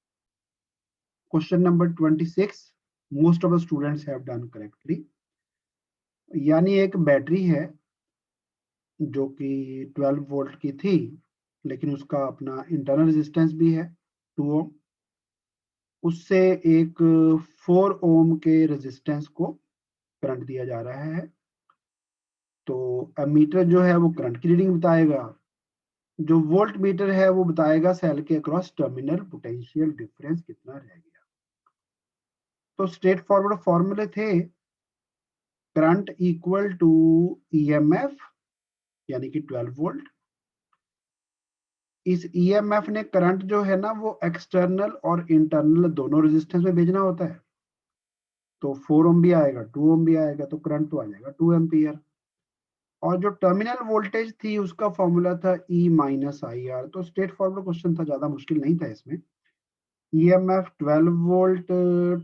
Question number 26, most of the students have done correctly. यानी एक बैटरी है जो कि 12 वोल्ट की थी, लेकिन उसका अपना इंटरनल रेजिस्टेंस भी है 2 ओम, उससे एक 4 ओम के रेजिस्टेंस को करंट दिया जा रहा है। तो एमीटर जो है वो करंट की रीडिंग बताएगा, जो वोल्ट मीटर है वो बताएगा सेल के अक्रॉस टर्मिनल पोटेंशियल डिफरेंस कितना रह गया। तो स्ट्रेट फॉरवर्ड फॉर्मूले थे, करंट इक्वल टू ईएमएफ यानी कि 12 वोल्ट। इस ईएमएफ ने करंट जो है ना वो एक्सटर्नल और इंटरनल दोनों रेजिस्टेंस में भेजना होता है, तो 4 ओम भी आएगा 2 ओम भी आएगा, तो करंट तो आ जाएगा 2 एम्पियर। और जो टर्मिनल वोल्टेज थी उसका फॉर्मूला था E - IR। तो स्ट्रेट फॉरवर्ड क्वेश्चन था, ज्यादा मुश्किल नहीं था इसमें। EMF 12 volt,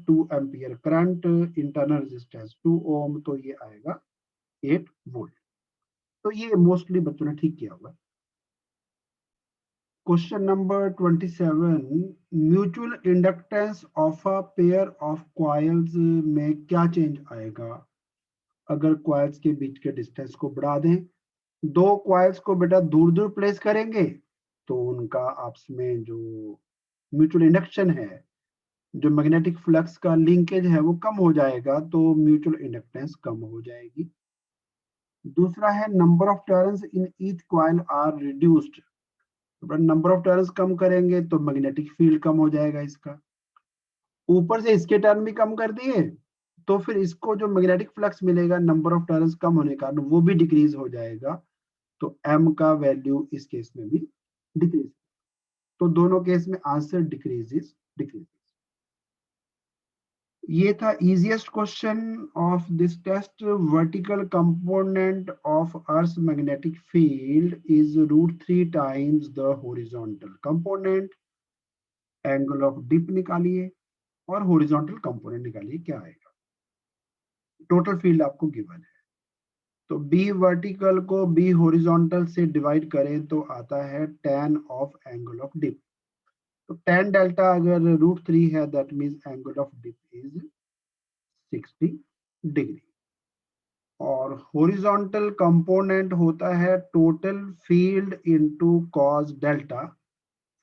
2 ampere current, internal resistance 2 ओम, तो ये आएगा 8 वोल्ट। तो ये मोस्टली बच्चों ने ठीक किया हुआ। Question number 27, mutual inductance of a pair of coils में क्या चेंज आएगा अगर कॉइल्स के बीच के डिस्टेंस को बढ़ा दें। दो कॉइल्स को बेटा दूर दूर प्लेस करेंगे तो उनका आपस में जो म्यूचुअल इंडक्शन है, जो मैग्नेटिक फ्लक्स का लिंकेज है वो कम हो जाएगा, तो म्यूचुअल इंडक्टेंस कम हो जाएगी। दूसरा है number of turns in each coil are reduced. Number of turns कम करेंगे तो मैग्नेटिक फील्ड कम हो जाएगा इसका। ऊपर से इसके टर्न भी कम कर दिए तो फिर इसको जो मैग्नेटिक फ्लक्स मिलेगा नंबर ऑफ टर्न्स कम होने का वो भी डिक्रीज हो जाएगा, तो m का वैल्यू इस केस में भी डिक्रीज। तो दोनों केस में आंसर डिक्रीजेस डिक्रीज। ये था easiest question of this test. Vertical component of earth magnetic field is √3 times the horizontal component. Angle of dip निकालिए और हॉरिजॉन्टल कंपोनेंट निकालिए, क्या आएगा। टोटल फील्ड आपको गिवन है, तो बी वर्टिकल को बी हॉरिजॉन्टल से डिवाइड करें तो आता है tan of angle of dip. तो tan डेल्टा अगर √3 है, that means angle of dip is 60 degree. और हॉरिजॉन्टल कंपोनेंट होता है total field into cos delta,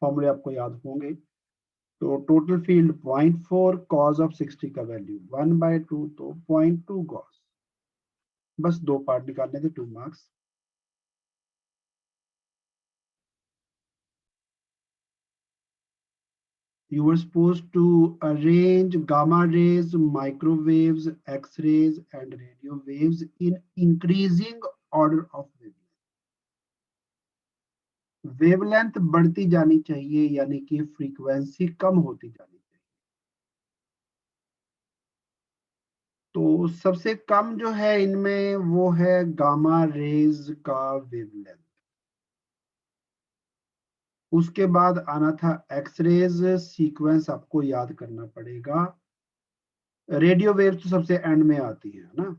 फॉर्मूले आपको याद होंगे। तो टोटल फील्ड 0.4, कॉस ऑफ 60 का वैल्यू 1/2, तो 0.2 कॉस। बस दो पार्ट निकालने थे, 2 marks. You were supposed to arrange gamma rays, microwaves, X-rays, and radio waves in increasing order of wavelength. Wavelength बढ़ती जानी चाहिए, यानी कि फ्रीक्वेंसी कम होती जानी चाहिए। तो सबसे कम जो है इनमें वो है गामा रेज का वेवलेंथ। उसके बाद आना था एक्सरेज। सीक्वेंस आपको याद करना पड़ेगा। रेडियो वेव तो सबसे एंड में आती है ना,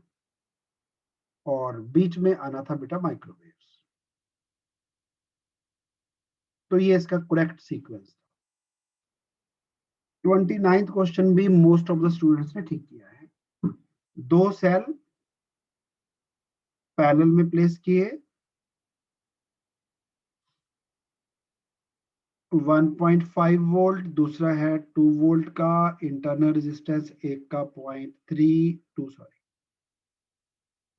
और बीच में आना था बेटा माइक्रोवेव्स। तो ये इसका करेक्ट सीक्वेंस था। 29th क्वेश्चन भी मोस्ट ऑफ द स्टूडेंट्स ने ठीक किया है। दो सेल पैरेलल में प्लेस किए, 1.5 वोल्ट, दूसरा है 2 वोल्ट का। इंटरनल रेजिस्टेंस एक का 0.32 सॉरी,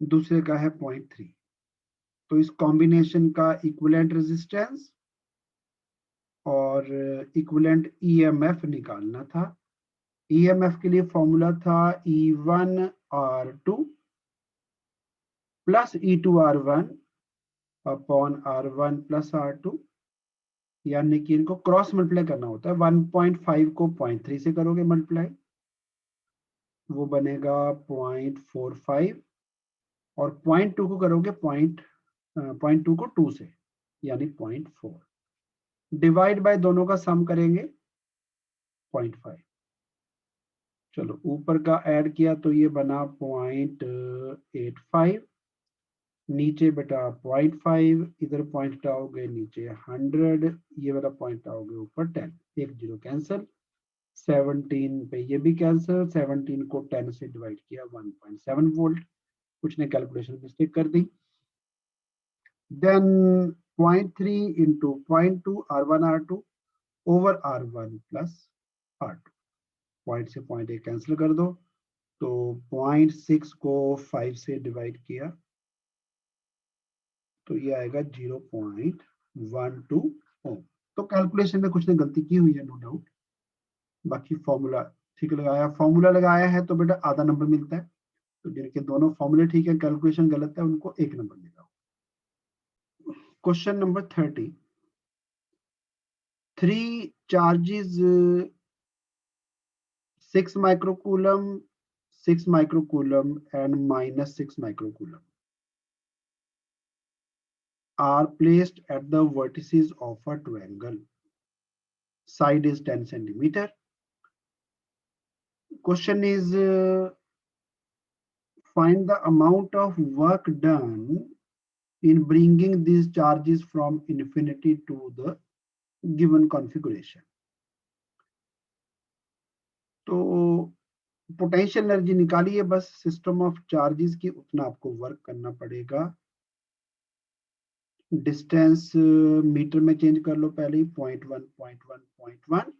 दूसरे का है 0.3। तो इस कॉम्बिनेशन का इक्विवेलेंट रेजिस्टेंस और इक्विवेलेंट ईएमएफ निकालना था। ईएमएफ के लिए फॉर्मूला था E1R2 plus E2R1 upon R1 plus R2, यानी कि इनको क्रॉस मल्टीप्लाई करना होता है। 1.5 को 0.3 से करोगे मल्टीप्लाई, वो बनेगा 0.45, और 0.2 को करोगे 0.2 को 2 से, यानी 0.4। डिवाइड बाय दोनों का सम करेंगे 0.5। चलो ऊपर का ऐड किया तो ये बना 0.85, नीचे बेटा 0.5, इधर पॉइंट हटाओगे नीचे 100, ये वाला पॉइंट हटाओगे ऊपर 10, एक जीरो कैंसिल। 17 पे ये भी कैंसिल, 17 को 10 से डिवाइड किया 1.7 वोल्ट। कुछ ने कैलकुलेशन मिस्टेक कर दी। Then 0.3 into 0.2 R1 R2 over R1 plus R2। Point से पॉइंट एक कैंसिल कर दो, तो 0.6 को 5 से डिवाइड किया तो ये आएगा 0.12 ओम। तो कैलकुलेशन में कुछ ने गलती की हुई है, नो डाउट। बाकी फॉर्मूला ठीक लगाया। फॉर्मूला लगाया है तो बेटा आधा नंबर मिलता है। तो जिनके दोनों फॉर्मूले ठीक है, कैलकुलेशन गलत है, उनको 1 नंबर मिला। Question number 30। 3 charges 6 microcoulomb, 6 microcoulomb and -6 microcoulomb are placed at the vertices of a triangle. Side is 10 centimeter. Question is find the amount of work done in bringing these charges from infinity to the given configuration. तो पोटेंशियल एनर्जी निकालिए बस सिस्टम ऑफ चार्जेस की, उतना आपको वर्क करना पड़ेगा। डिस्टेंस मीटर में चेंज कर लो पहले ही, 0.1 0.1 0.1।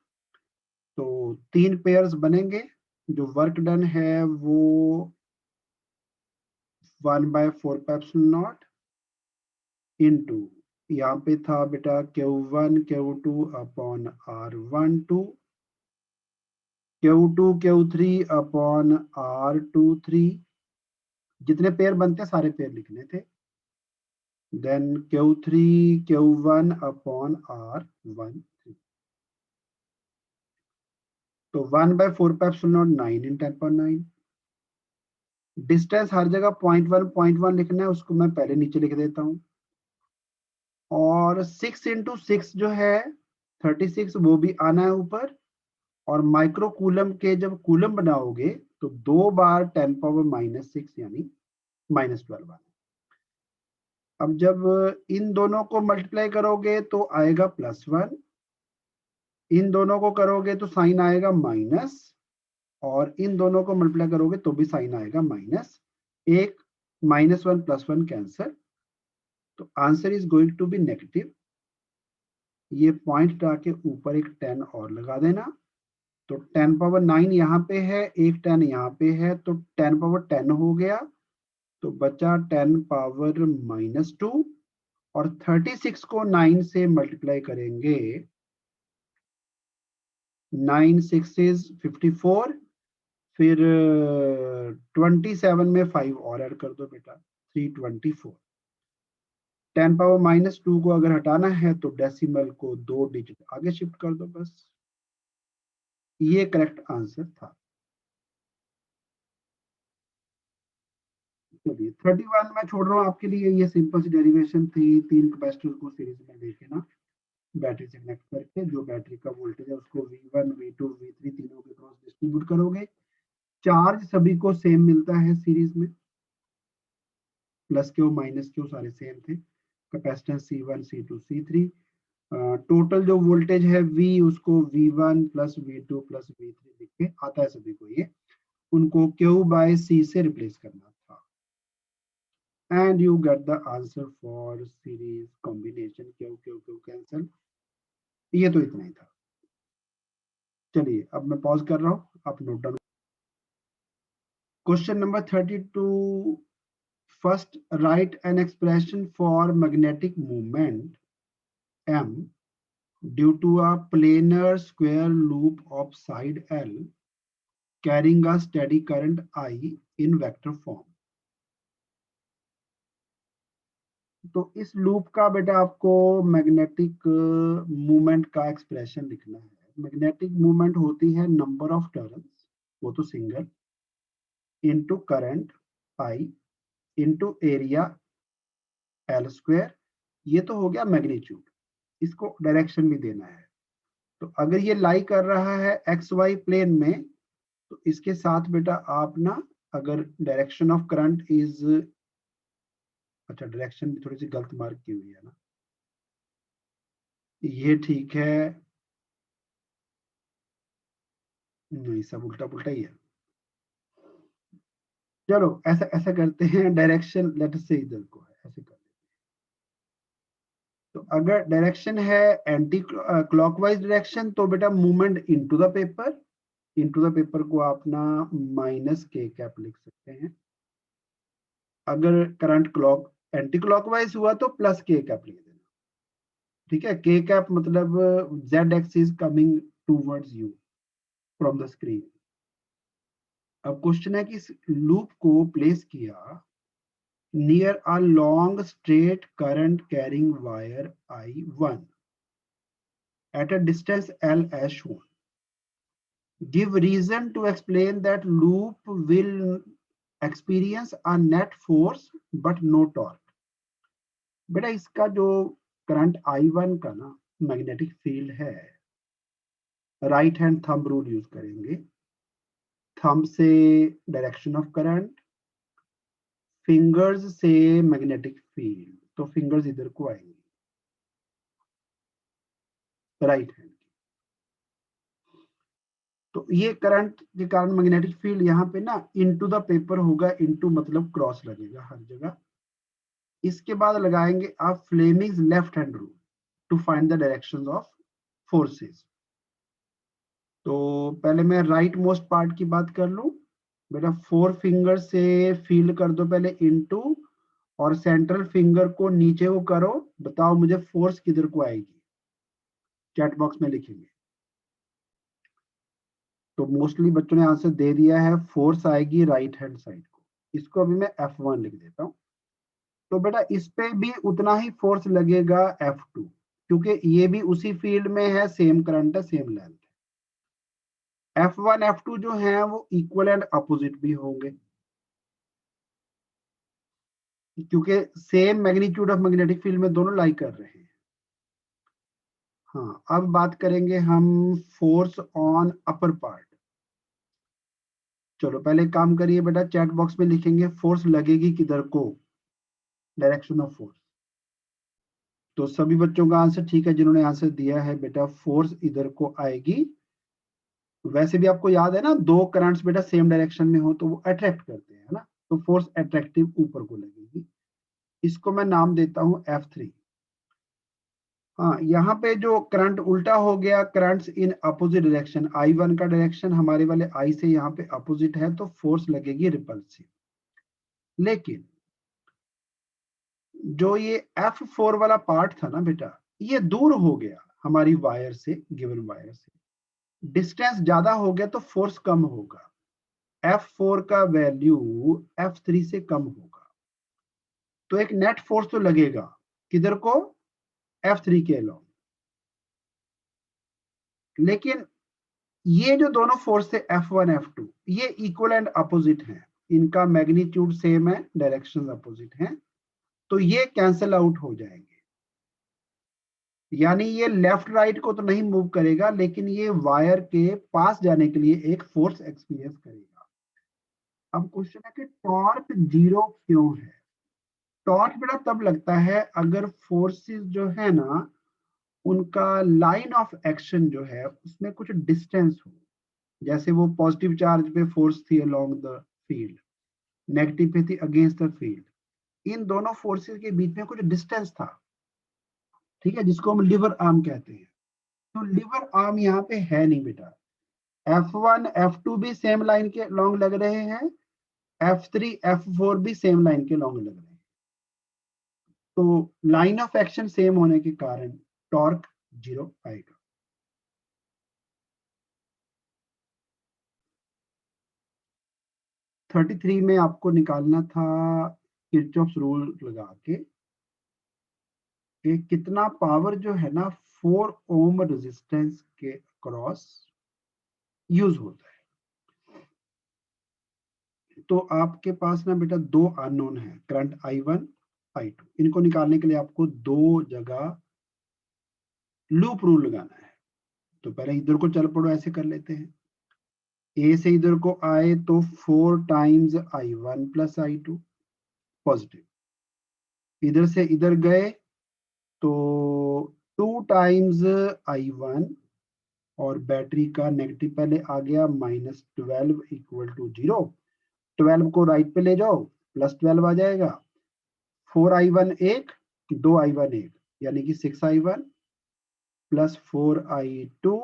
तो 3 पेयर्स बनेंगे। जो वर्क डन है वो 1/4 π0 इंटू, यहाँ पे था बेटा Q1 Q2 upon R12, Q2 Q3 upon R23। जितने पेयर बनते हैं सारे पेयर लिखने थे। देन Q3 Q1 अपॉन R13। तो 1/4 π0 9 × 10⁹। डिस्टेंस हर जगह 0.1 लिखना है, उसको मैं पहले नीचे लिख देता हूँ। और 6 × 6 जो है 36, वो भी आना है ऊपर। और माइक्रो कूलम के जब कूलम बनाओगे तो 2 बार 10⁻⁻6 यानी -12 आना। अब जब इन दोनों को मल्टीप्लाई करोगे तो आएगा +1, इन दोनों को करोगे तो साइन आएगा माइनस, और इन दोनों को मल्टीप्लाई करोगे तो भी साइन आएगा माइनस। एक -1 +1 कैंसर, तो answer is going to be negative. ये पॉइंट हटा के ऊपर एक 10 और लगा देना। तो 10 पावर 9 यहाँ पे है, एक 10 यहाँ पे है, तो 10 पावर 10 हो गया, तो बचा 10 पावर -2 और 36 को 9 से मल्टीप्लाई करेंगे, 9 6 54, फिर 27 में 5 और ऐड कर दो बेटा, 324। 10 पावर -2 को अगर हटाना है तो डेसिमल को 2 डिजिट आगे शिफ्ट कर दो बस। ये करेक्ट आंसर था। चलिए 31 मैं छोड़ रहा हूँ आपके लिए, ये सिंपल सी डेरिवेशन थी। 3 कैपेसिटर को सीरीज में लेके ना बैटरी से कनेक्ट करके जो बैटरी का वोल्टेज है उसको V1 V2 V3 तीनों के क्रॉस डिस्ट्रीब्यूट करोगे। चार्ज सभी को सेम मिलता है सीरीज में, प्लस के माइनस के सारे सेम थे। Capacitance C1 C2 C3, total जो वोल्टेज है V उसको V1 plus V2 plus V3 लिख के आता है सभी को, ये उनको Q बाय C से रिप्लेस करना था। And you get the answer for series combination. Q Q Q cancel. ये तो इतना ही था। चलिए अब मैं पॉज कर रहा हूँ, आप note down. Question number 32, first right an expression for magnetic movement M due to a planar square loop of side L carrying a steady current I in vector form। तो इस लूप का बेटा आपको मैग्नेटिक मूवमेंट का एक्सप्रेशन लिखना है। मैग्नेटिक मूवमेंट होती है नंबर ऑफ टर्न्स, वो तो single, into current I into area L square. ये तो हो गया मैग्नीट्यूड, इसको डायरेक्शन भी देना है। तो अगर ये लाई कर रहा है एक्स वाई प्लेन में, तो इसके साथ बेटा आप ना, अगर डायरेक्शन ऑफ करंट इज, अच्छा डायरेक्शन भी थोड़ी सी गलत मार्क की हुई है ना, ये ठीक है, नहीं सब उल्टा पुल्टा ही है। चलो ऐसा ऐसा करते हैं, डायरेक्शन लेट से इधर को है, ऐसे कर। तो अगर डायरेक्शन है एंटी क्लॉकवाइज डायरेक्शन, तो बेटा movement into the paper, into the paper को आप ना माइनस के कैप लिख सकते हैं। अगर करंट क्लॉक एंटी क्लॉकवाइज हुआ तो प्लस के कैप लिख देना, ठीक है। के कैप मतलब Z x is coming towards you from the screen. अब क्वेश्चन है कि इस लूप को प्लेस किया near a long straight current carrying wire I1 at a distance L as shown. Give reason to explain that loop will experience a net force but no torque। बेटा इसका जो करंट I1 का ना मैग्नेटिक फील्ड है, right hand thumb rule use करेंगे। थंब से डायरेक्शन ऑफ करंट, फिंगर्स से मैग्नेटिक फील्ड, तो फिंगर्स इधर को आएंगे राइट हैंड। तो ये करंट के कारण मैग्नेटिक फील्ड यहाँ पे ना इनटू द पेपर होगा, इनटू मतलब क्रॉस लगेगा हर जगह। इसके बाद लगाएंगे आप Fleming's left hand rule to find the directions of forces. तो पहले मैं राइट मोस्ट पार्ट की बात कर लूं बेटा, 4 फिंगर से फील्ड कर दो पहले इनटू, और सेंट्रल फिंगर को नीचे को करो, बताओ मुझे फोर्स किधर को आएगी, चैट बॉक्स में लिखेंगे। तो मोस्टली बच्चों ने आंसर दे दिया है, फोर्स आएगी राइट हैंड साइड को। इसको अभी मैं F1 लिख देता हूं। तो बेटा इस पे भी उतना ही फोर्स लगेगा F2, क्योंकि ये भी उसी फील्ड में है, सेम करंट है, सेम लेंथ है। F1 F2 जो है वो इक्वल एंड अपोजिट भी होंगे, क्योंकि same magnitude of magnetic field में दोनों लाई कर रहे हैं। हाँ अब बात करेंगे हम फोर्स ऑन अपर पार्ट। चलो पहले काम करिए बेटा, चैट बॉक्स में लिखेंगे फोर्स लगेगी किधर को, डायरेक्शन ऑफ फोर्स। तो सभी बच्चों का आंसर ठीक है जिन्होंने आंसर दिया है बेटा, फोर्स इधर को आएगी। वैसे भी आपको याद है ना, दो करंट्स बेटा सेम डायरेक्शन में हो तो वो अट्रैक्ट करते हैं ना, तो फोर्स अट्रैक्टिव ऊपर को लगेगी। इसको मैं नाम देता हूं F3। हाँ, यहाँ पे जो करंट उल्टा हो गया, currents in opposite direction, I1 का डायरेक्शन हमारे वाले I से यहाँ पे अपोजिट है, तो फोर्स लगेगी रिपल्सिव। लेकिन जो ये F4 वाला पार्ट था ना बेटा, ये दूर हो गया हमारी वायर से, गिवन वायर से, डिस्टेंस ज्यादा हो गया तो फोर्स कम होगा। F4 का वैल्यू F3 से कम होगा, तो एक नेट फोर्स तो लगेगा, किधर को, F3 के अलावा। लेकिन ये जो दोनों फोर्स थे F1 F2, ये इक्वल एंड अपोजिट हैं, इनका मैग्नीट्यूड सेम है, डायरेक्शन अपोजिट हैं, तो ये कैंसल आउट हो जाएंगे। यानी ये लेफ्ट राइट को तो नहीं मूव करेगा, लेकिन ये वायर के पास जाने के लिए एक फोर्स एक्सपीरियंस करेगा। अब क्वेश्चन है कि टॉर्क जीरो क्यों है। टॉर्क बेटा तब लगता है अगर फोर्सेस जो है ना, उनका लाइन ऑफ एक्शन जो है उसमें कुछ डिस्टेंस हो। जैसे वो पॉजिटिव चार्ज पे फोर्स थी अलोंग द फील्ड, नेगेटिव पे थी अगेंस्ट द फील्ड, इन दोनों फोर्सेस के बीच में कुछ डिस्टेंस था, ठीक है, जिसको हम लिवर आर्म कहते हैं। तो लिवर आर्म यहाँ पे है नहीं बेटा। F1 F2 भी सेम लाइन के लॉन्ग लग रहे हैं, F3 F4 भी सेम लाइन के लॉन्ग लग रहे हैं, तो लाइन ऑफ एक्शन सेम होने के कारण टॉर्क जीरो आएगा। थर्टी थ्री में आपको निकालना था किरचॉफ्स रूल लगा के कि कितना पावर जो है ना 4 ओम रेजिस्टेंस के क्रॉस यूज होता है। तो आपके पास ना बेटा दो अननोन है, करंट I1 I2, इनको निकालने के लिए आपको दो जगह लूप रूल लगाना है। तो पहले इधर को चल पड़ो, ऐसे कर लेते हैं। ए से इधर को आए तो 4 times I1 plus I2 positive, इधर से इधर गए तो 2 टाइम्स I1 और बैटरी का नेगेटिव पहले आ गया -12 इक्वल टू 0। 12 को राइट पे ले जाओ, +12 आ जाएगा। 4I1 एक, 2I1 एक, यानी कि 6I1 plus 4I2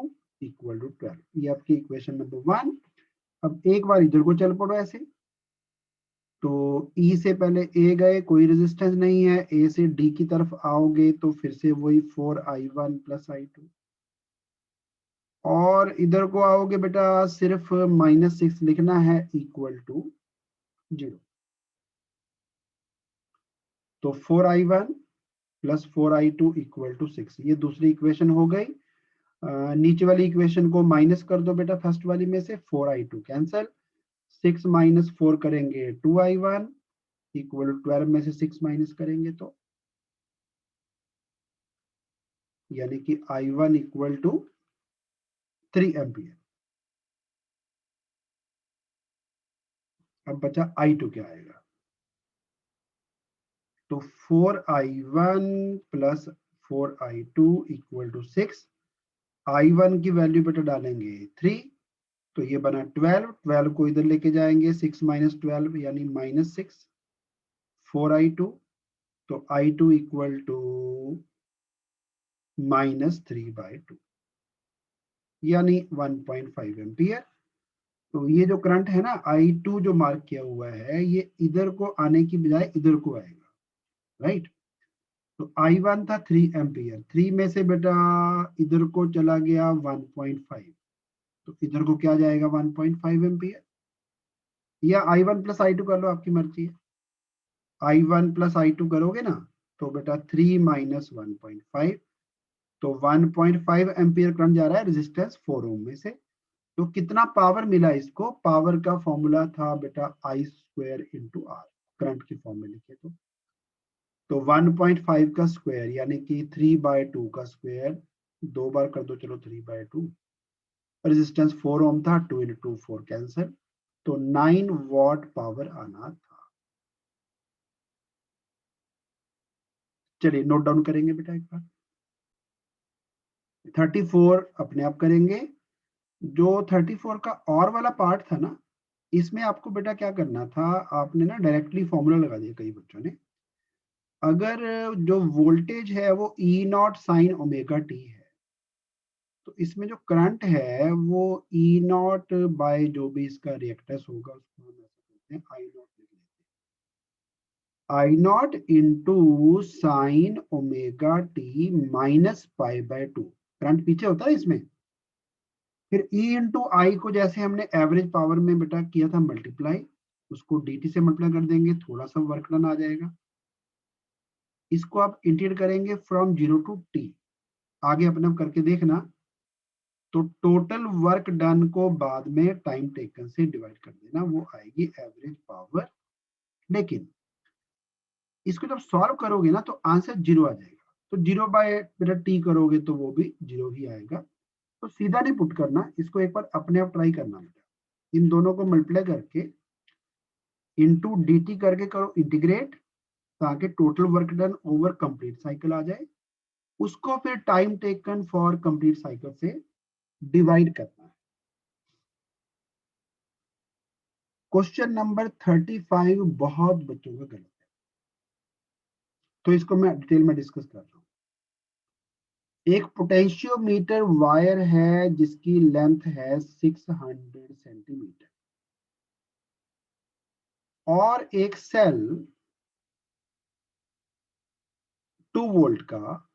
equal to 12। ये आपकी इक्वेशन नंबर 1। अब एक बार इधर को चल पड़ो ऐसे, तो ई से पहले ए गए, कोई रेजिस्टेंस नहीं है, ए से डी की तरफ आओगे तो फिर से वही 4I1 प्लस I2, और इधर को आओगे बेटा सिर्फ -6 लिखना है इक्वल टू 0। तो 4I1 plus 4I2 equal to 6, ये दूसरी इक्वेशन हो गई। नीचे वाली इक्वेशन को माइनस कर दो बेटा, फर्स्ट वाली में से 4I2 कैंसल, 6 माइनस 4 करेंगे 2I1 इक्वल टू 12 में से 6 माइनस करेंगे तो, यानी कि I1 इक्वल टू 3 एम्पियर। अब बचा I2 क्या आएगा, तो 4I1 plus 4I2 equal to 6। I1 की वैल्यू बेटा डालेंगे 3, तो ये बना 12, 12 को इधर लेके जाएंगे, 6 माइनस 12 यानी -6, 4I2, तो I2 इक्वल टू -3/2 यानी 1.5 एम्पियर। तो ये जो करंट है ना I2 जो मार्क किया हुआ है, ये इधर को आने की बजाय इधर को आएगा, राइट। तो I1 था 3 एम्पियर, 3 में से बेटा इधर को चला गया 1.5, तो इधर को क्या जाएगा 1.5 एम्पियर, या I1 प्लस I2 कर लो, आपकी मर्जी है। I1 प्लस I2 करोगे ना तो बेटा 3 माइनस 1.5, तो 1.5 एम्पियर करंट जा रहा है रेजिस्टेंस 4 ओम में से। तो कितना पावर मिला इसको, पावर का फॉर्मूला था बेटा I² इंटू R, करंट की फॉर्म में लिखे तो 1.5 का स्क्वायर यानी कि 3/2 का स्क्वायर, दो बार कर दो चलो 3/2, रेजिस्टेंस 4 ओम था, 2 इंटू 4 कैंसिल, तो 9 वॉट पावर आना था। चलिए नोट डाउन करेंगे बेटा एक बार। 34 अपने आप करेंगे। जो 34 का और वाला पार्ट था ना, इसमें आपको बेटा क्या करना था, आपने ना डायरेक्टली फॉर्मूला लगा दिया कई बच्चों ने। अगर जो वोल्टेज है वो ई नॉट साइन ओमेगा टी है, तो इसमें जो करंट है वो ई नॉट बाय जो भी इसका रिएक्टेंस होगा उसको हम ऐसा करते हैं आई नॉट लिख लेते हैं, I not into sine omega t minus pi by two. Current पीछे होता है इसमें, फिर ई इंटू आई को जैसे हमने एवरेज पावर में बेटा किया था मल्टीप्लाई, उसको डी टी से मल्टीप्लाई कर देंगे, थोड़ा सा वर्क डन आ जाएगा। इसको आप इंटीग्रेट करेंगे फ्रॉम जीरो टू टी, आगे अपने आप करके देखना, तो टोटल वर्क डन को बाद में टाइम टेकन से डिवाइड कर देना, वो आएगी एवरेज पावर। लेकिन इसको जब सॉल्व करोगे ना तो आंसर जीरो आ जाएगा, तो जीरो बाय बेटा टी करोगे तो वो भी जीरो ही आएगा। तो सीधा नहीं पुट करना, इसको एक बार अपने आप ट्राई करना बेटा, इन दोनों को मल्टीप्लाई करके इंटू डी टी करके करो इंटीग्रेट, ताकि total work done over complete cycle आ जाए, उसको फिर time taken for complete cycle से डिवाइड करना है। क्वेश्चन नंबर 35 बहुत बच्चों का गलत है, तो इसको मैं डिटेल में डिस्कस कर रहा हूं। एक पोटेंशियोमीटर वायर है जिसकी लेंथ है 600 सेंटीमीटर, और एक सेल 2 वोल्ट का,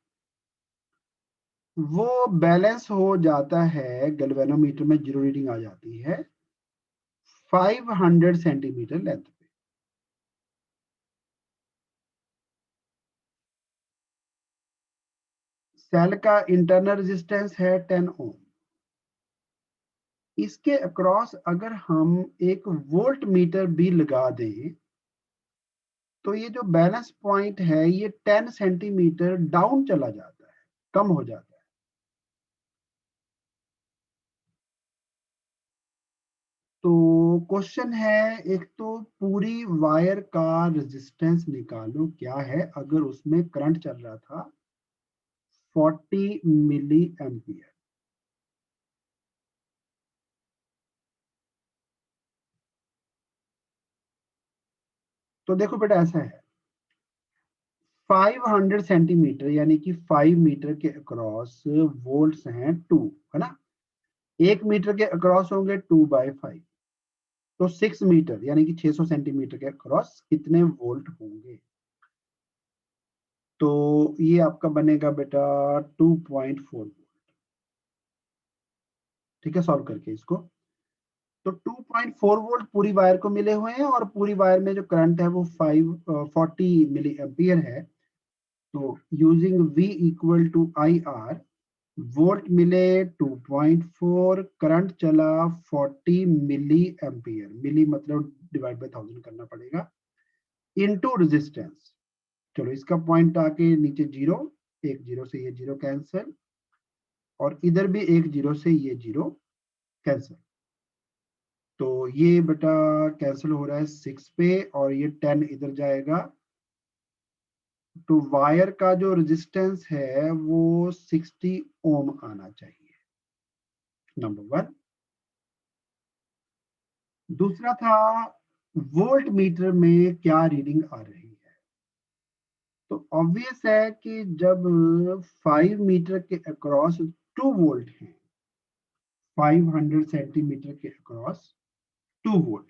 वो बैलेंस हो जाता है, गैल्वेनोमीटर में जीरो रीडिंग आ जाती है 500 सेंटीमीटर लेंथ पे। सेल का इंटरनल रेजिस्टेंस है 10 ओम। इसके अक्रॉस अगर हम एक वोल्ट मीटर भी लगा दें तो ये जो बैलेंस पॉइंट है ये 10 सेंटीमीटर डाउन चला जाता है, कम हो जाता है। तो क्वेश्चन है, एक तो पूरी वायर का रेजिस्टेंस निकालो क्या है अगर उसमें करंट चल रहा था 40 मिली एम्पियर। तो देखो बेटा ऐसा है, 500 सेंटीमीटर यानी कि 5 मीटर के अक्रॉस वोल्ट्स हैं 2, है ना। 1 मीटर के अक्रॉस होंगे 2/5, तो 6 मीटर यानी कि 600 सेंटीमीटर के अक्रॉस कितने वोल्ट होंगे। तो ये आपका बनेगा बेटा 2.4 वोल्ट। ठीक है, सॉल्व करके इसको, तो 2.4 वोल्ट पूरी वायर को मिले हुए हैं, और पूरी वायर में जो करंट है वो 40 मिली एम्पियर है। तो using V equal to I R, volt मिले 2.4, करंट चला 40 मिली एम्पियर, मिली मतलब डिवाइड बाय 1000 करना पड़ेगा, इनटू रेजिस्टेंस। चलो इसका पॉइंट आके नीचे जीरो, एक जीरो से ये जीरो कैंसिल, और इधर भी एक जीरो से ये जीरो कैंसिल। तो ये बेटा कैंसिल हो रहा है 6 पे, और ये 10 इधर जाएगा, तो वायर का जो रेजिस्टेंस है वो 60 ओम आना चाहिए, नंबर वन। दूसरा था, वोल्ट मीटर में क्या रीडिंग आ रही है। तो ऑब्वियस है कि जब 5 मीटर के अक्रॉस 2 वोल्ट है, 500 सेंटीमीटर के अक्रॉस 2 वोल्ट,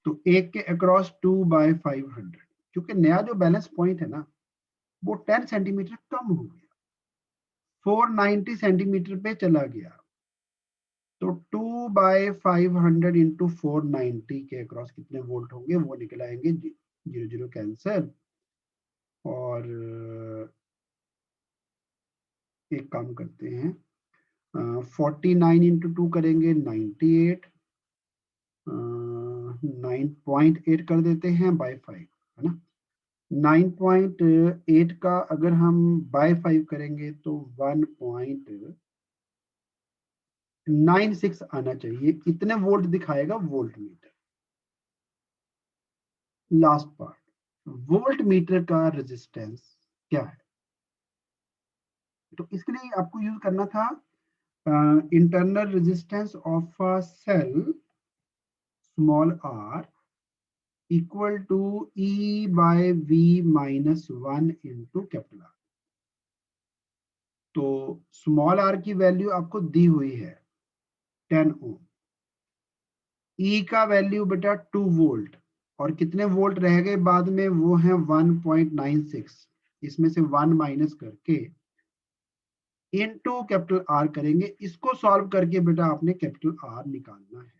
तो एक के अक्रॉस 2/500, क्योंकि नया जो बैलेंस पॉइंट है ना वो 10 सेंटीमीटर कम हो गया, 490 सेंटीमीटर पे चला गया, तो 2/500 इंटू 490 के अक्रॉस कितने वोल्ट होंगे, वो निकल आएंगे, जीरो जीरो कैंसिल, और एक काम करते हैं, 49 इंटू टू करेंगे 98, 9.8 कर देते हैं बाय 5, है ना। 9.8 का अगर हम बाय 5 करेंगे तो 1.96 आना चाहिए, इतने वोल्ट दिखाएगा voltmeter. Last part, voltmeter का रेजिस्टेंस क्या है। तो इसके लिए आपको यूज करना था internal resistance of a cell small R equal to E by V minus 1 into capital R. तो स्मॉल आर की वैल्यू आपको दी हुई है 10 ओम। ई का वैल्यू बेटा 2 वोल्ट, और कितने वोल्ट रह गए बाद में, वो है 1.96। इसमें से 1 माइनस करके इनटू कैपिटल आर करेंगे। इसको सॉल्व करके बेटा आपने कैपिटल आर निकालना है।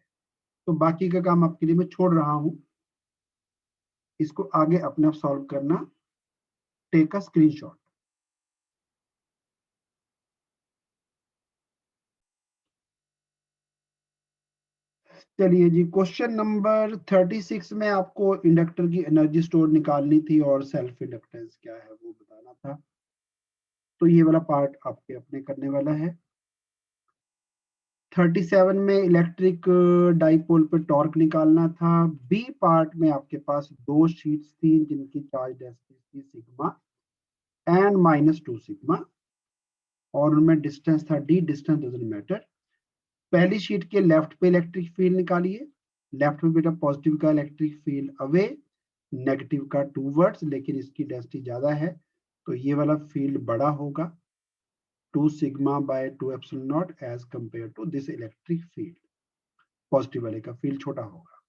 तो बाकी का काम आपके लिए मैं छोड़ रहा हूं, इसको आगे अपने आप सॉल्व करना। Take a screenshot. चलिए जी, क्वेश्चन नंबर 36 में आपको इंडक्टर की एनर्जी स्टोर निकालनी थी और सेल्फ इंडक्टेंस क्या है वो बताना था। तो ये वाला पार्ट आपके अपने करने वाला है। 37 में इलेक्ट्रिक डाइपोल पे टॉर्क निकालना था। बी पार्ट में आपके पास दो शीट्स थी जिनकी चार्ज डेंसिटी थी सिग्मा एंड -2 सिग्मा, और उनमें डिस्टेंस था डी। Distance doesn't matter. पहली शीट के लेफ्ट पे इलेक्ट्रिक फील्ड निकालिए। लेफ्ट में बेटा पॉजिटिव का इलेक्ट्रिक फील्ड अवे, नेगेटिव का टूवर्ड्स, लेकिन इसकी डेंसिटी ज्यादा है तो ये वाला फील्ड बड़ा होगा 2 sigma by 2 epsilon naught as compare to this electric field. Positive वाले का फील्ड छोटा होगा।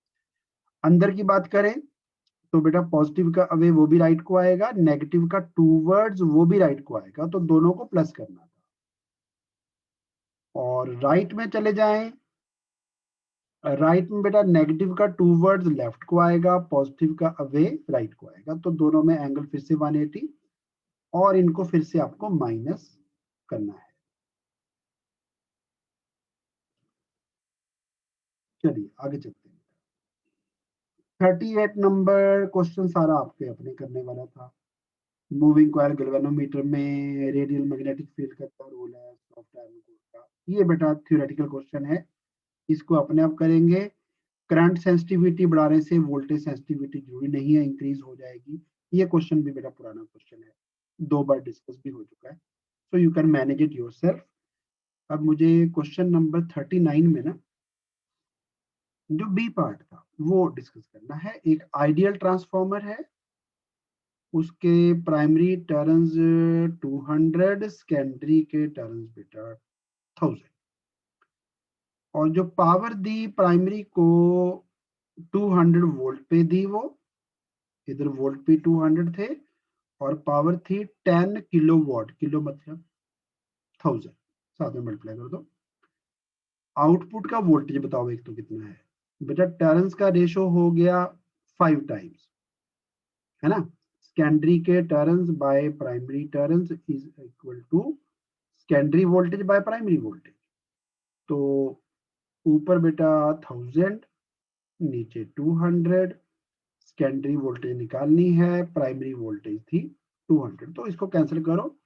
अंदर की बात करें तो बेटा पॉजिटिव का अवे वो भी राइट को आएगा, नेगेटिव का टूवर्ड्स वो भी राइट को आएगा, तो दोनों को प्लस करना था। और राइट में चले जाएं, राइट में बेटा नेगेटिव का टूवर्ड्स लेफ्ट को आएगा, पॉजिटिव का अवे राइट को आएगा, तो दोनों में एंगल फिर से 180, और इनको फिर से आपको माइनस करना है। चलिए आगे चलते हैं। 38 नंबर क्वेश्चन सारा आपके अपने करने वाला था। मूविंग कॉइल गैल्वेनोमीटर में रेडियल मैग्नेटिक फील्ड का क्या रोल है, सॉफ्ट आयरन कोर का। ये बेटा थ्योरेटिकल क्वेश्चन है, इसको अपने आप करेंगे। करंट सेंसिटिविटी बढ़ाने से वोल्टेज सेंसिटिविटी जरूरी नहीं है इंक्रीज हो जाएगी। ये क्वेश्चन भी बेटा पुराना क्वेश्चन है, 2 बार डिस्कस भी हो चुका है, so you can manage it yourself. अब मुझे क्वेश्चन नंबर 39 में ना जो बी पार्ट था वो डिस्कस करना है। एक आइडियल ट्रांसफॉर्मर है, उसके प्राइमरी टर्न्स 200, सेकेंडरी के टर्न्स बेटा 1000, और जो पावर दी प्राइमरी को 200 वोल्ट पे दी, वो इधर वोल्ट पे 200 थे, और पावर थी 10 किलो वॉट, किलो मतलब 1000, साथ में मल्टीप्लाई कर दो। आउटपुट का वोल्टेज बताओ एक तो कितना है बेटा। टर्न्स का रेशो हो गया 5 टाइम्स, है ना। सेकेंडरी के turns by primary turns is equal to secondary voltage by primary voltage. तो ऊपर बेटा 1000, नीचे 200, सेकेंडरी वोल्टेज निकालनी है, प्राइमरी वोल्टेज थी 200, तो इसको कैंसिल करो।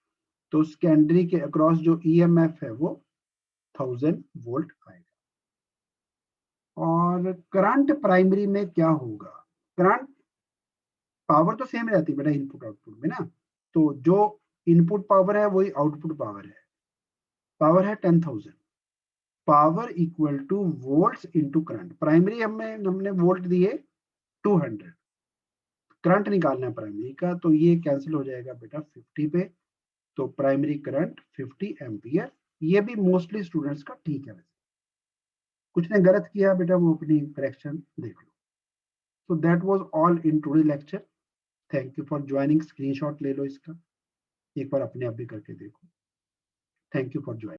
तो सेकेंडरी के अक्रॉस जो ईएमएफ है वो 1000 वोल्ट आएगा। और करंट प्राइमरी में क्या होगा, करंट पावर तो सेम रहती है बेटा इनपुट आउटपुट में ना, तो जो इनपुट पावर है वही आउटपुट पावर है। पावर है 10,000, power equal two volts into current. Primary हमने वोल्ट दिए 200, करंट निकालना है प्राइमरी का, तो ये कैंसिल हो जाएगा बेटा 50 पे। तो प्राइमरी करंट 50 एम्पियर। ये भी मोस्टली स्टूडेंट्स का ठीक है, वैसे कुछ ने गलत किया बेटा वो अपनी करेक्शन देख लो। So that was all in today lecture. Thank you for joining. Screenshot ले लो इसका, एक बार अपने आप भी करके देखो। Thank you for joining.